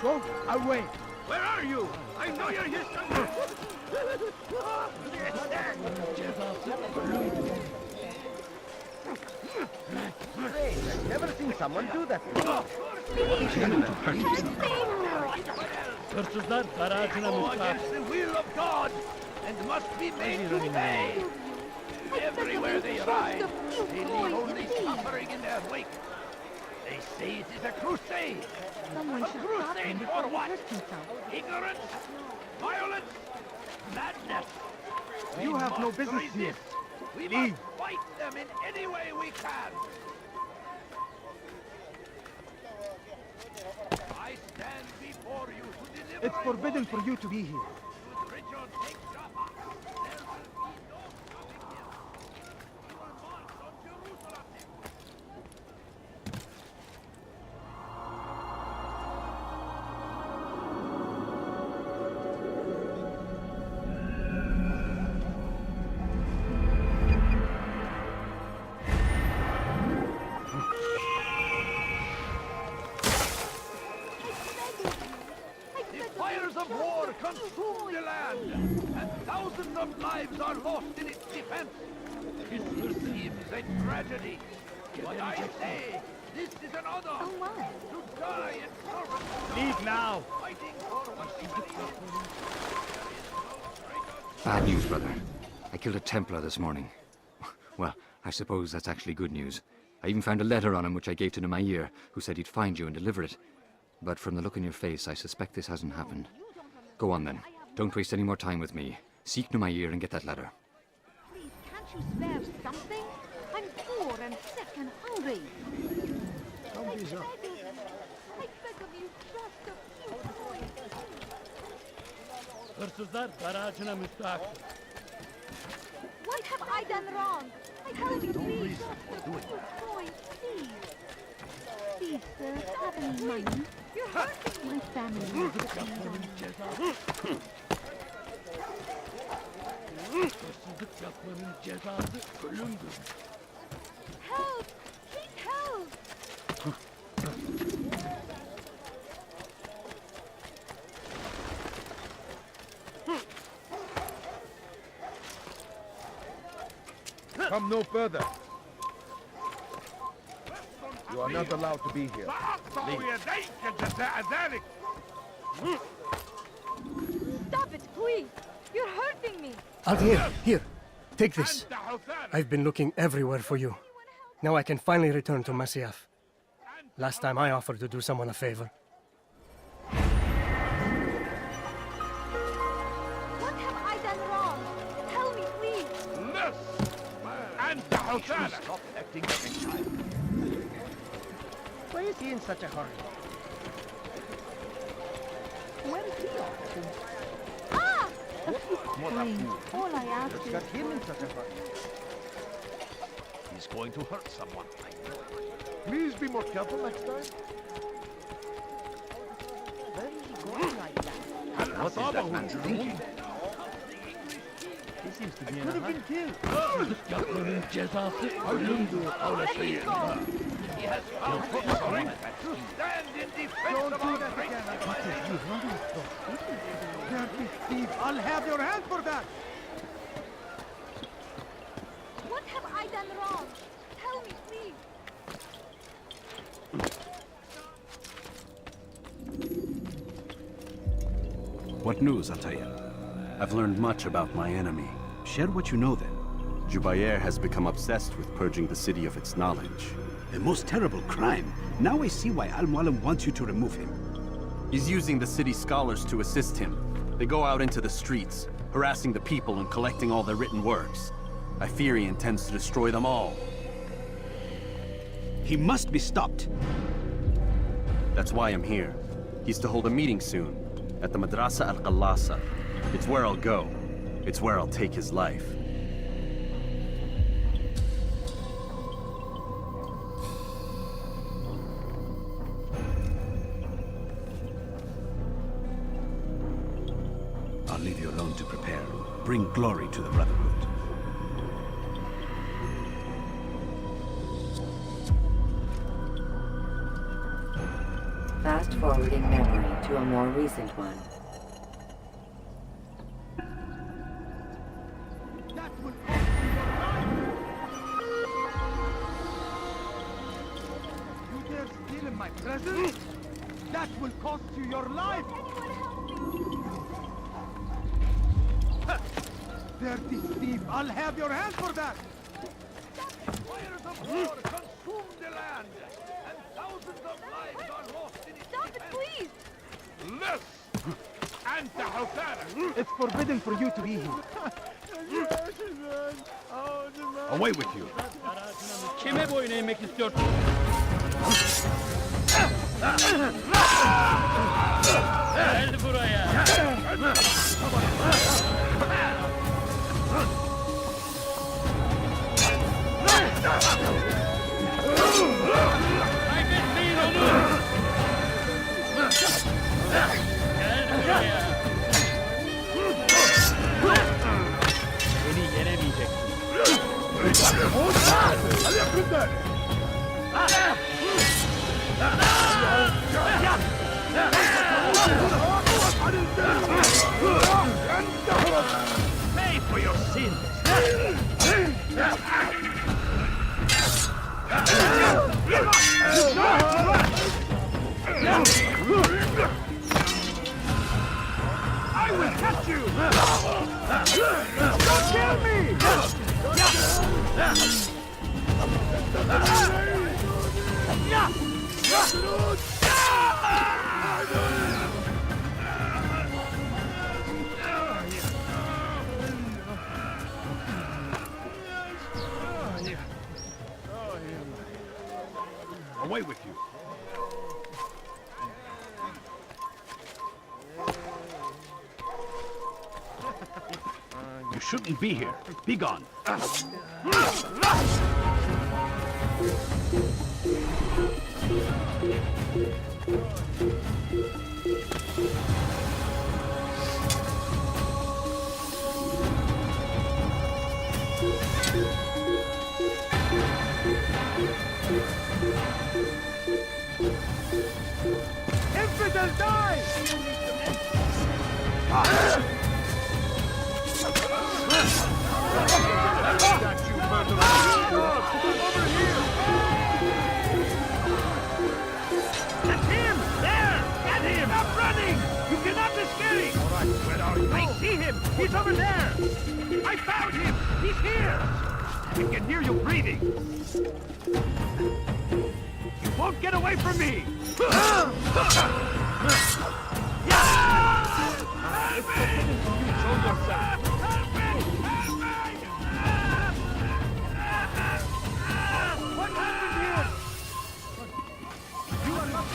Go away! Where are you? I know you're here somewhere! I've never seen someone do that before. Go against the will of God and must be made to pay! Everywhere they ride, they leave only suffering in their wake. They say it is a crusade. Someone A should stop crusade him for before he what? hurts himself. Ignorance, violence, madness. You We have no must business resist. here. We Leave. must fight them in any way we can. I stand before you to deliver. It's forbidden for you to be here. Should Richard take Jaffa, there will be no stopping him. He will march on Jerusalem. The fires of war consume the land, and thousands of lives are lost in its defense. It seems a tragedy, but I say this is an honor to die in service. Leave now! Fighting for what we believe. Bad news, brother. I killed a Templar this morning. Well, I suppose that's actually good news. I even found a letter on him which I gave to Nemair, who said he'd find you and deliver it. But from the look on your face, I suspect this hasn't happened. Go on then. Don't waste any more time with me. Seek Nemair and get that letter. Please, can't you spare something? I'm poor and sick and hungry. Don't be so. I beg of you, just a few coins. Hırsızlar garajına müstahak. What have I done wrong? Tell me, please, just a few coins, please. Please, sir, have any money? You're hurting my family. Hırsızlık yapmanın cezası ölümdür. Help! Please help! Come no further. You are not allowed to be here. Stop it, please! You're hurting me! Altair, here. Take this. I've been looking everywhere for you. Now I can finally return to Masyaf. Last time I offered to do someone a favor. What have I done wrong? Tell me, please! Less and Stop acting like a child. Why is he in such a hurry? Where is he off to? Ah! Please, all I ask What's is... got him in such a hurry? He's going to hurt someone. Please be more careful next time. Where is he going like that? What is that man thinking? He seems to be in a hurry. He has found his strength to stand in defense of our great What is you running from? Dirty thief! I'll have your hand for that! What have I done wrong? Tell me, please. What news, Altair? I've learned much about my enemy. Share what you know then. Jubayer has become obsessed with purging the city of its knowledge. A most terrible crime. Now I see why Al-Mualim wants you to remove him. He's using the city scholars to assist him. They go out into the streets, harassing the people and collecting all their written works. I fear he intends to destroy them all. He must be stopped. That's why I'm here. He's to hold a meeting soon, at the Madrasa Al-Qallasa. It's where I'll go. It's where I'll take his life. I'll leave you alone to prepare. Bring glory to the Brotherhood. Fast-forwarding memory to a more recent one. You dare steal in my presence? That will cost you your life! Dirty thief! I'll have your hand for that! fires of war consume the land, and thousands of lives are lost in its Stop it, please! This! أنت حسانة! It's forbidden for you to be here. Away with you. Kime boyun eğmek istiyorsun? Gel buraya. Kaybetmeyin onu. Gel buraya. Beni yenemeyeceksin. Pay for your sins. I will catch you! Don't kill me! Away with you. You shouldn't be here. Be gone. Infidel, die! That's him! There! Get him! Stop running! You cannot escape! All right, where are you? I see him! He's over there! I found him! He's here! I can hear you breathing! You won't get away from me! Show yourself!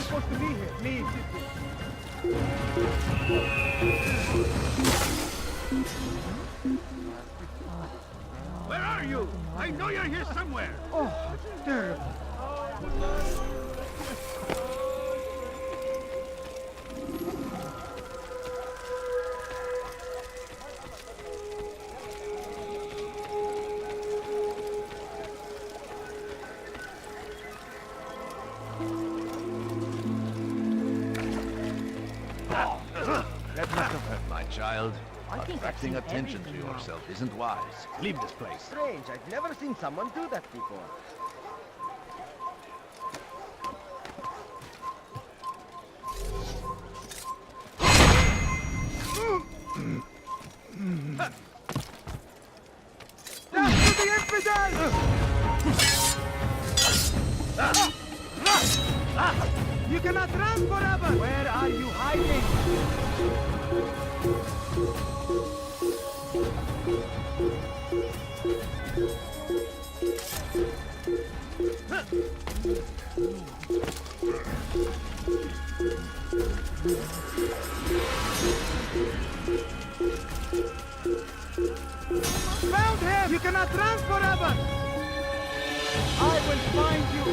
supposed to be here. Please. Where are you? I know you're here somewhere. Oh, terrible. That must have hurt, my child. Attracting attention to yourself isn't wise. Leave this place. Strange. I've never seen someone do that before. Death to the infidels! You cannot run forever! Where are you hiding? Found him! You cannot run forever! I will find you!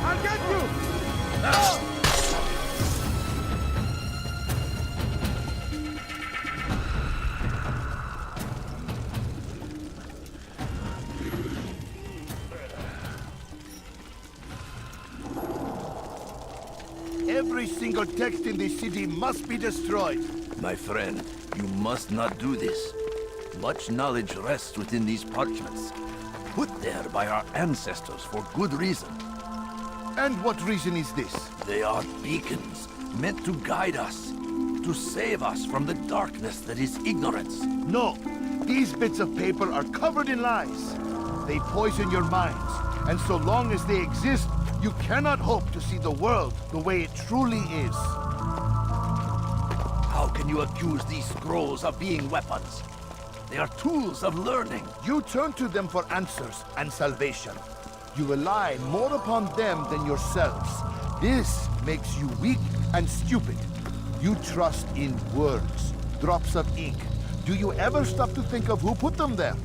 I'll get you! Every single text in this city must be destroyed. My friend, you must not do this. Much knowledge rests within these parchments, put there by our ancestors for good reason. And what reason is this? They are beacons, meant to guide us, to save us from the darkness that is ignorance. No, these bits of paper are covered in lies. They poison your minds, and so long as they exist, you cannot hope to see the world the way it truly is. How can you accuse these scrolls of being weapons? They are tools of learning. You turn to them for answers and salvation. You rely more upon them than yourselves. This makes you weak and stupid. You trust in words, drops of ink. Do you ever stop to think of who put them there?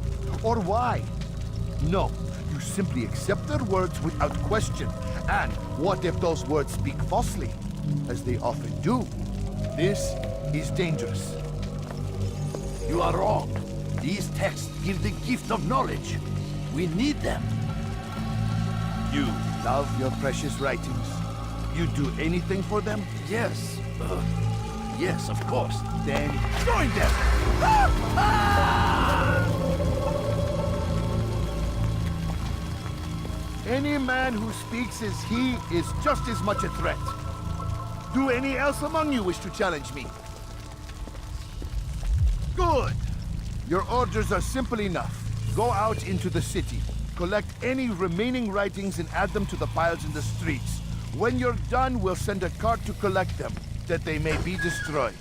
Or why? No, you simply accept their words without question. And what if those words speak falsely? As they often do. This is dangerous. You are wrong. These texts give the gift of knowledge. We need them. You love your precious writings. You'd do anything for them? Yes. Yes, of course. Then join them! Any man who speaks as he is just as much a threat. Do any else among you wish to challenge me? Good! Your orders are simple enough. Go out into the city. Collect any remaining writings and add them to the piles in the streets. When you're done, we'll send a cart to collect them, that they may be destroyed.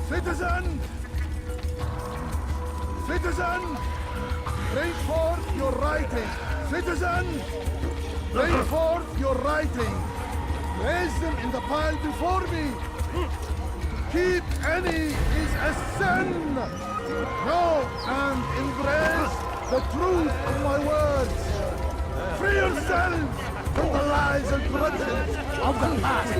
Citizen! Citizen! Bring forth your writing! Citizen! Bring forth your writing! Place them in the pile before me! To keep any is a sin! Know and embrace the truth of my words! Free yourselves from the lies and corruption of the past!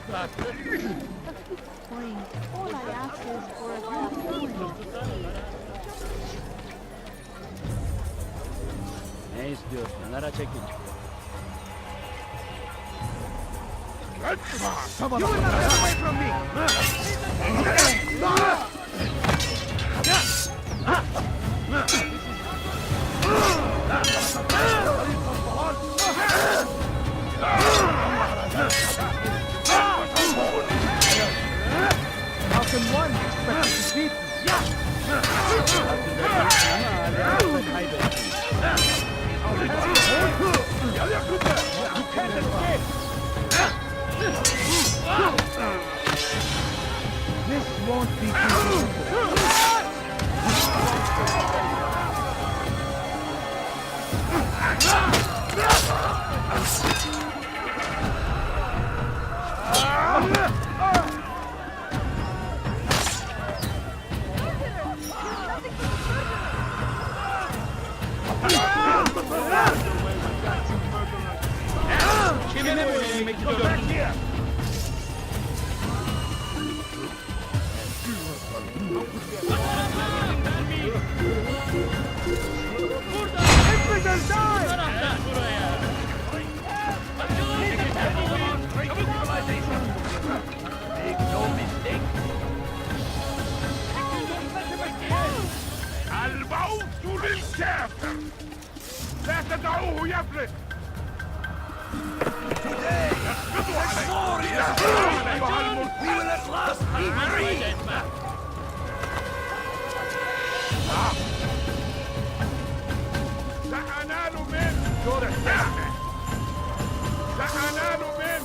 Fine. All I ask is for a cup of tea. Ne istiyorsun? Kenara çekil. You will not get away from me! How can one expect to defeat me? You can't escape! This won't be too Kiminle böyle yemek istiyorsun? Make no mistake. الموت للكافر لا تدعوه يفلت Today, the glorious day, we will at last be free! سأنال من دور الحكمة سأنال من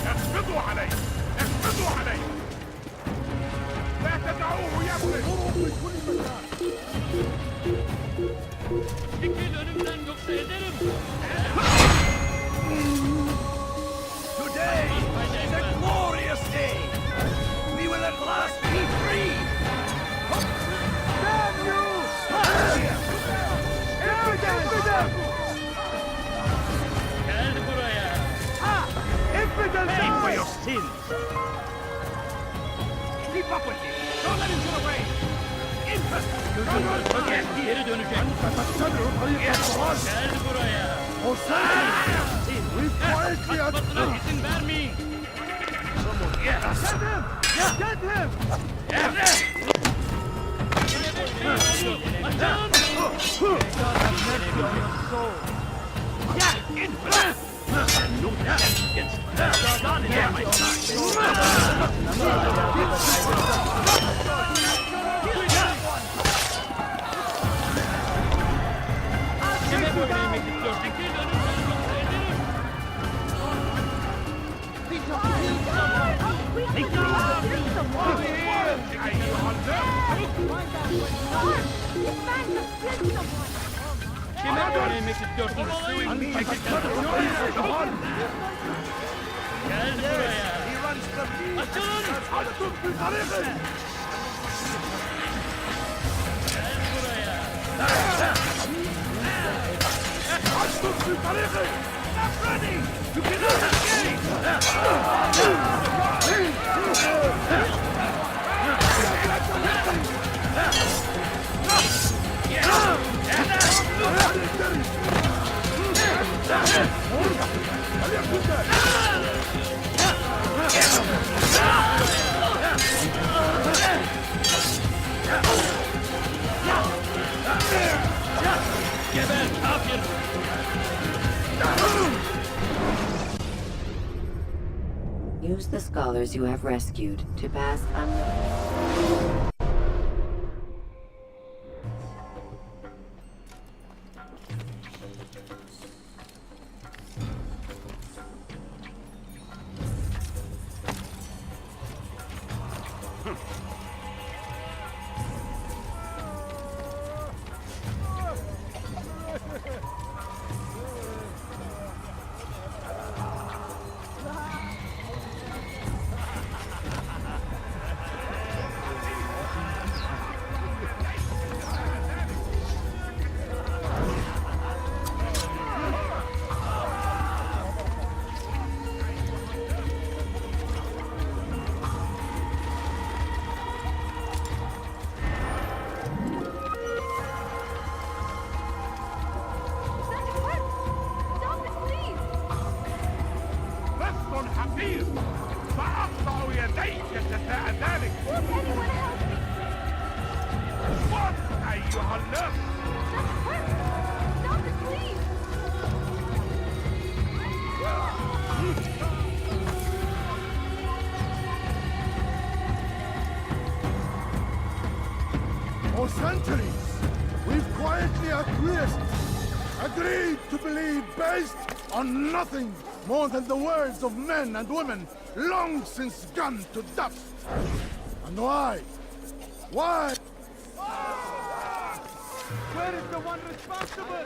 اخفضوا علي اخفضوا علي لا تدعوه يفلت من كل مكان Çekil önümden yoksa ederim. Today is a glorious day! We will at last be free! Damn you! Gel buraya. Pay for your sins! Keep up with me! Don't let him get away! Geri dönecek. Gel buraya. Kaçmasına izin vermeyin. Get him! Get him! Kime böyle yemek istiyorsun? Çekil önümden yoksa ederim. Kime böyle yemek istiyorsun? Gel buraya. Açılın! Gel buraya. Not ready! You cannot escape! Geber kafir! Use the scholars you have rescued to pass unnoticed. Stop it, please! For centuries, we've quietly acquiesced, agreed to believe based on nothing more than the words of men and women long since gone to dust. And why? Why? Where is the one responsible?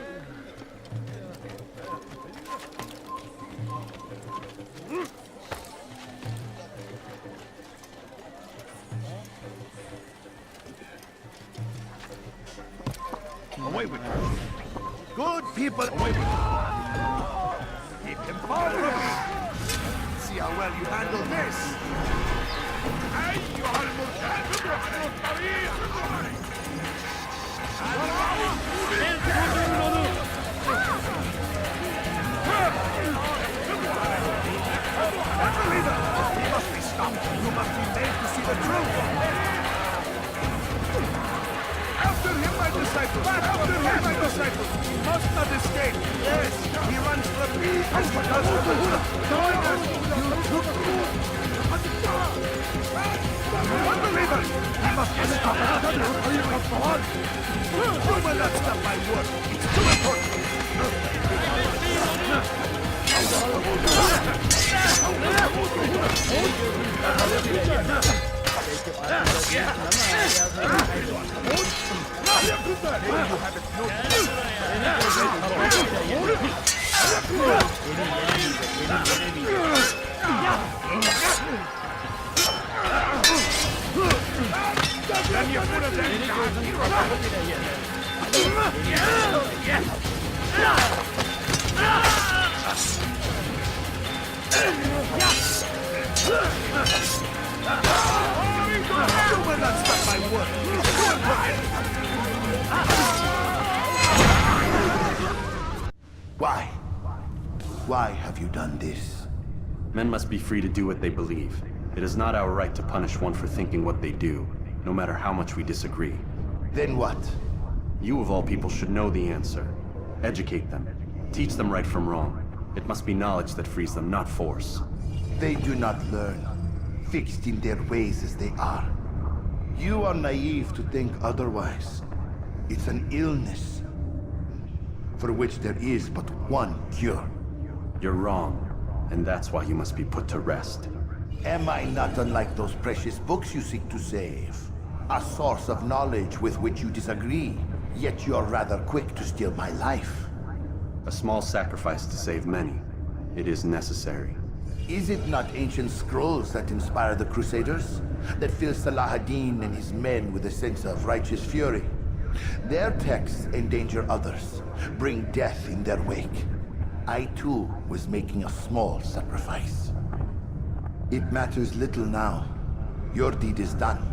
Away with her. Good people, away with her. Keep him far from me. See how well you handle this. أيها المرتد الطريق. Unbeliever! He must be stopped. You must be made to see the truth. After him, my disciples! After him, my disciples! He must not escape! Yes, he runs the beat and he does the joiners! You took Unbeliever! He must be stopped! You will not stop my work! It's too important! You will not stop my work! Why? Why have you done this? Men must be free to do what they believe. It is not our right to punish one for thinking what they do, no matter how much we disagree. Then what? You of all people should know the answer. Educate them. Teach them right from wrong. It must be knowledge that frees them, not force. They do not learn, fixed in their ways as they are. You are naive to think otherwise. It's an illness for which there is but one cure. You're wrong, and that's why you must be put to rest. Am I not unlike those precious books you seek to save? A source of knowledge with which you disagree, yet you're rather quick to steal my life. A small sacrifice to save many. It is necessary. Is it not ancient scrolls that inspire the Crusaders? That fill Salah ad-Din and his men with a sense of righteous fury? Their texts endanger others, bring death in their wake. I too was making a small sacrifice. It matters little now. Your deed is done,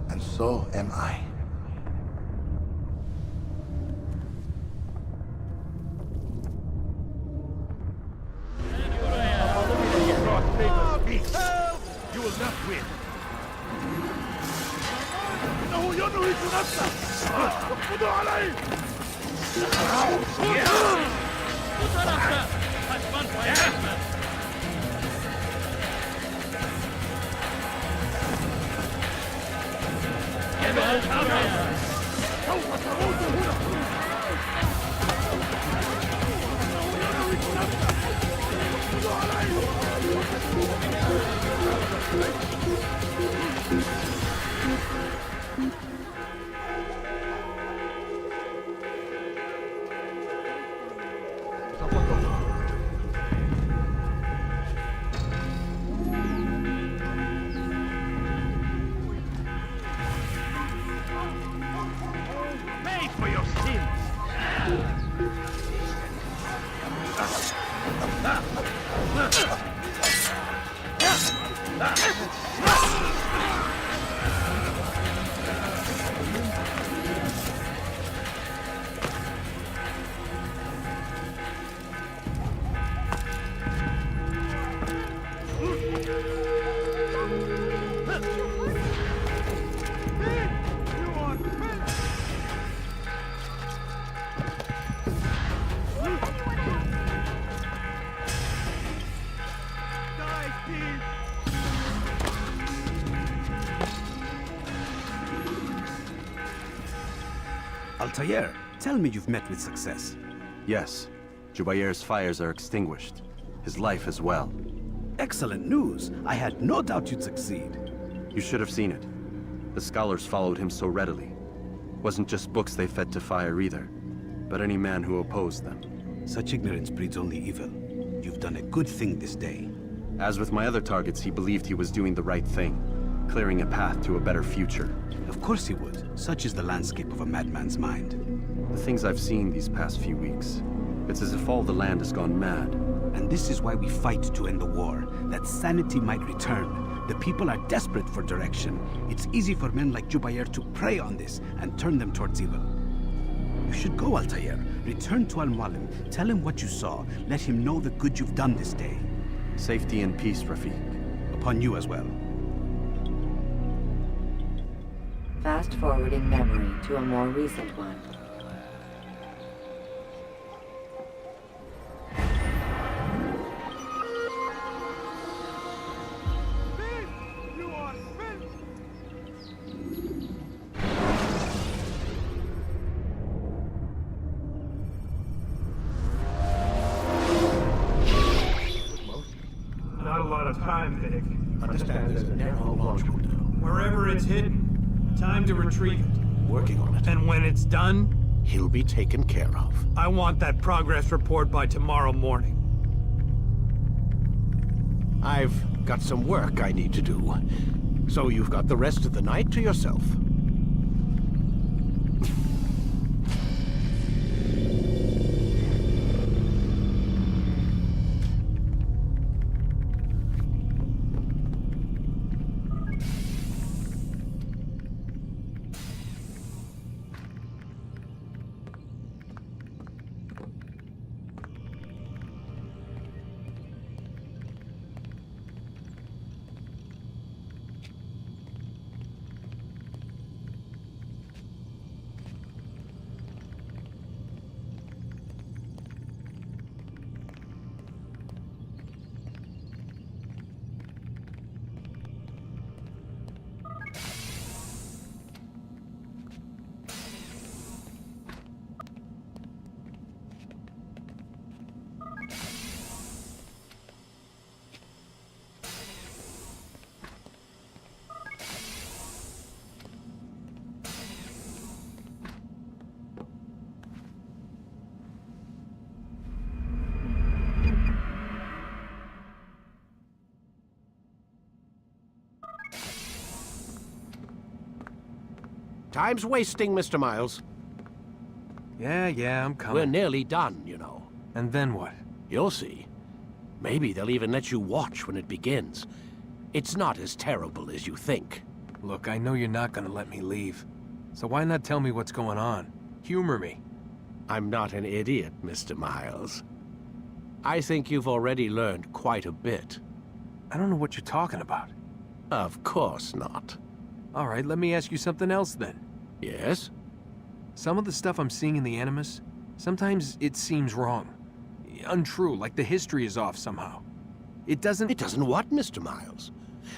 and so am I. You will not win. إنه ينهك نفسه. خذوا عليه. سوف تموت هنا. خذوا عليه. Pay for your sins. Altair, tell me you've met with success. Yes. Jubayr's fires are extinguished. His life as well. Excellent news. I had no doubt you'd succeed. You should have seen it. The scholars followed him so readily. Wasn't just books they fed to fire either, but any man who opposed them. Such ignorance breeds only evil. You've done a good thing this day. As with my other targets, he believed he was doing the right thing, clearing a path to a better future. Of course he would. Such is the landscape of a madman's mind. The things I've seen these past few weeks, it's as if all the land has gone mad. And this is why we fight to end the war, that sanity might return. The people are desperate for direction. It's easy for men like Jubayr to prey on this and turn them towards evil. You should go, Altair. Return to Al-Mualim. Tell him what you saw. Let him know the good you've done this day. Safety and peace, Rafiq. Upon you as well. Fast-forwarding memory to a more recent one. Not a lot of time, Vic. Understand there's a narrow launch window. Wherever it's hidden, time to retrieve it. Working on it. And when it's done, He'll be taken care of. I want that progress report by tomorrow morning. I've got some work I need to do. So you've got the rest of the night to yourself. Time's wasting, Mr. Miles. Yeah, I'm coming. We're nearly done, you know. And then what? You'll see. Maybe they'll even let you watch when it begins. It's not as terrible as you think. Look, I know you're not gonna let me leave. So why not tell me what's going on? Humor me. I'm not an idiot, Mr. Miles. I think you've already learned quite a bit. I don't know what you're talking about. Of course not. All right, let me ask you something else then. Yes? Some of the stuff I'm seeing in the Animus, sometimes it seems wrong. Untrue, like the history is off somehow. It doesn't... It doesn't what, Mr. Miles?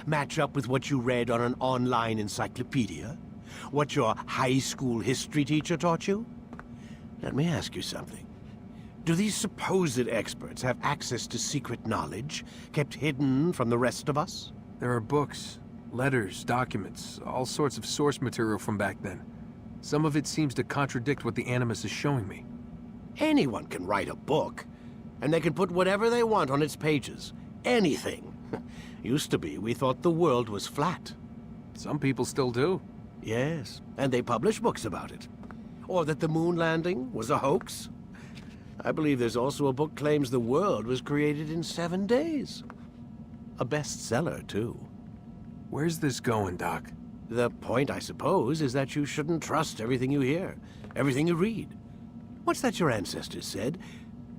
Match up with what you read on an online encyclopedia? What your high school history teacher taught you? Let me ask you something. Do these supposed experts have access to secret knowledge kept hidden from the rest of us? There are books, letters, documents, all sorts of source material from back then. Some of it seems to contradict what the Animus is showing me. Anyone can write a book, and they can put whatever they want on its pages. Anything. Used to be, we thought the world was flat. Some people still do. Yes, and they publish books about it. Or that the moon landing was a hoax. I believe there's also a book claims the world was created in 7 days. A bestseller, too. Where's this going, Doc? The point, I suppose, is that you shouldn't trust everything you hear, everything you read. What's that your ancestors said?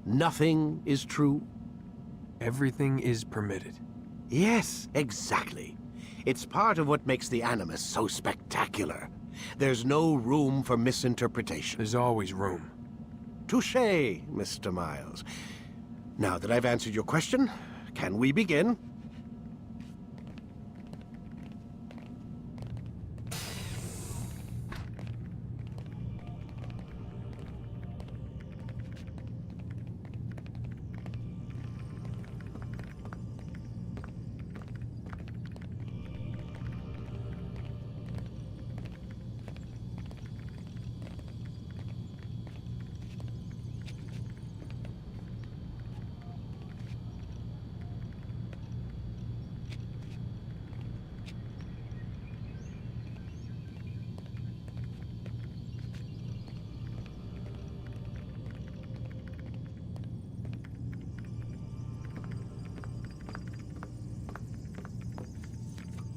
Nothing is true? Everything is permitted. Yes, exactly. It's part of what makes the Animus so spectacular. There's no room for misinterpretation. There's always room. Touché, Mr. Miles. Now that I've answered your question, can we begin?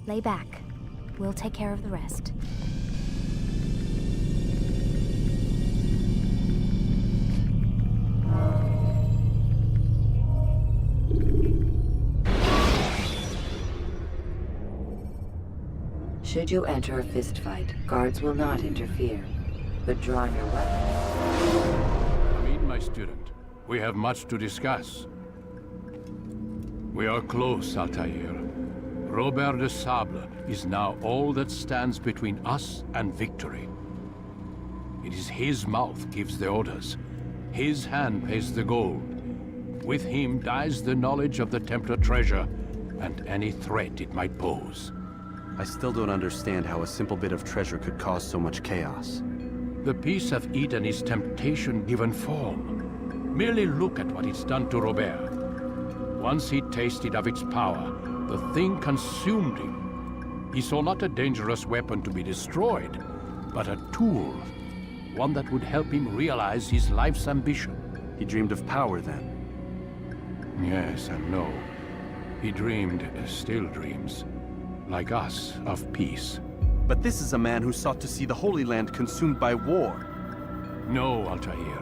Lay back. We'll take care of the rest. Should you enter a fistfight, guards will not interfere, but draw your weapon. Amin, my student, we have much to discuss. We are close, Altair. Robert de Sable is now all that stands between us and victory. It is his mouth gives the orders. His hand pays the gold. With him dies the knowledge of the Templar treasure and any threat it might pose. I still don't understand how a simple bit of treasure could cause so much chaos. The Peace of Eden is temptation given form. Merely look at what it's done to Robert. Once he tasted of its power, the thing consumed him. He saw not a dangerous weapon to be destroyed, but a tool. One that would help him realize his life's ambition. He dreamed of power then? Yes and no. He dreamed, still dreams. Like us, of peace. But this is a man who sought to see the Holy Land consumed by war. No, Altair.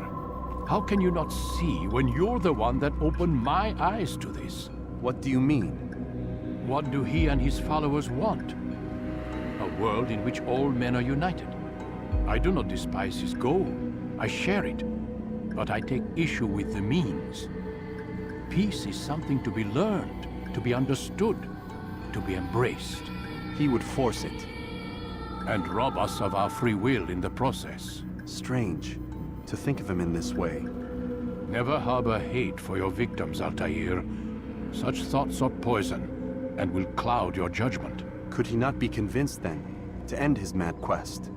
How can you not see when you're the one that opened my eyes to this? What do you mean? What do he and his followers want? A world in which all men are united. I do not despise his goal. I share it. But I take issue with the means. Peace is something to be learned, to be understood, to be embraced. He would force it. And rob us of our free will in the process. Strange, to think of him in this way. Never harbor hate for your victims, Altair. Such thoughts are poison, and will cloud your judgment. Could he not be convinced, then, to end his mad quest?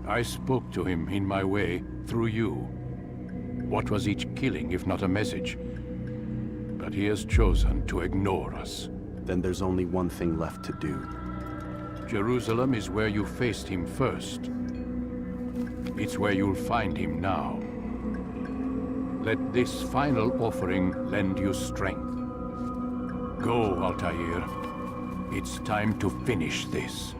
I spoke to him in my way, through you. What was each killing if not a message? But he has chosen to ignore us. Then there's only one thing left to do. Jerusalem is where you faced him first. It's where you'll find him now. Let this final offering lend you strength. Go, Altair. It's time to finish this.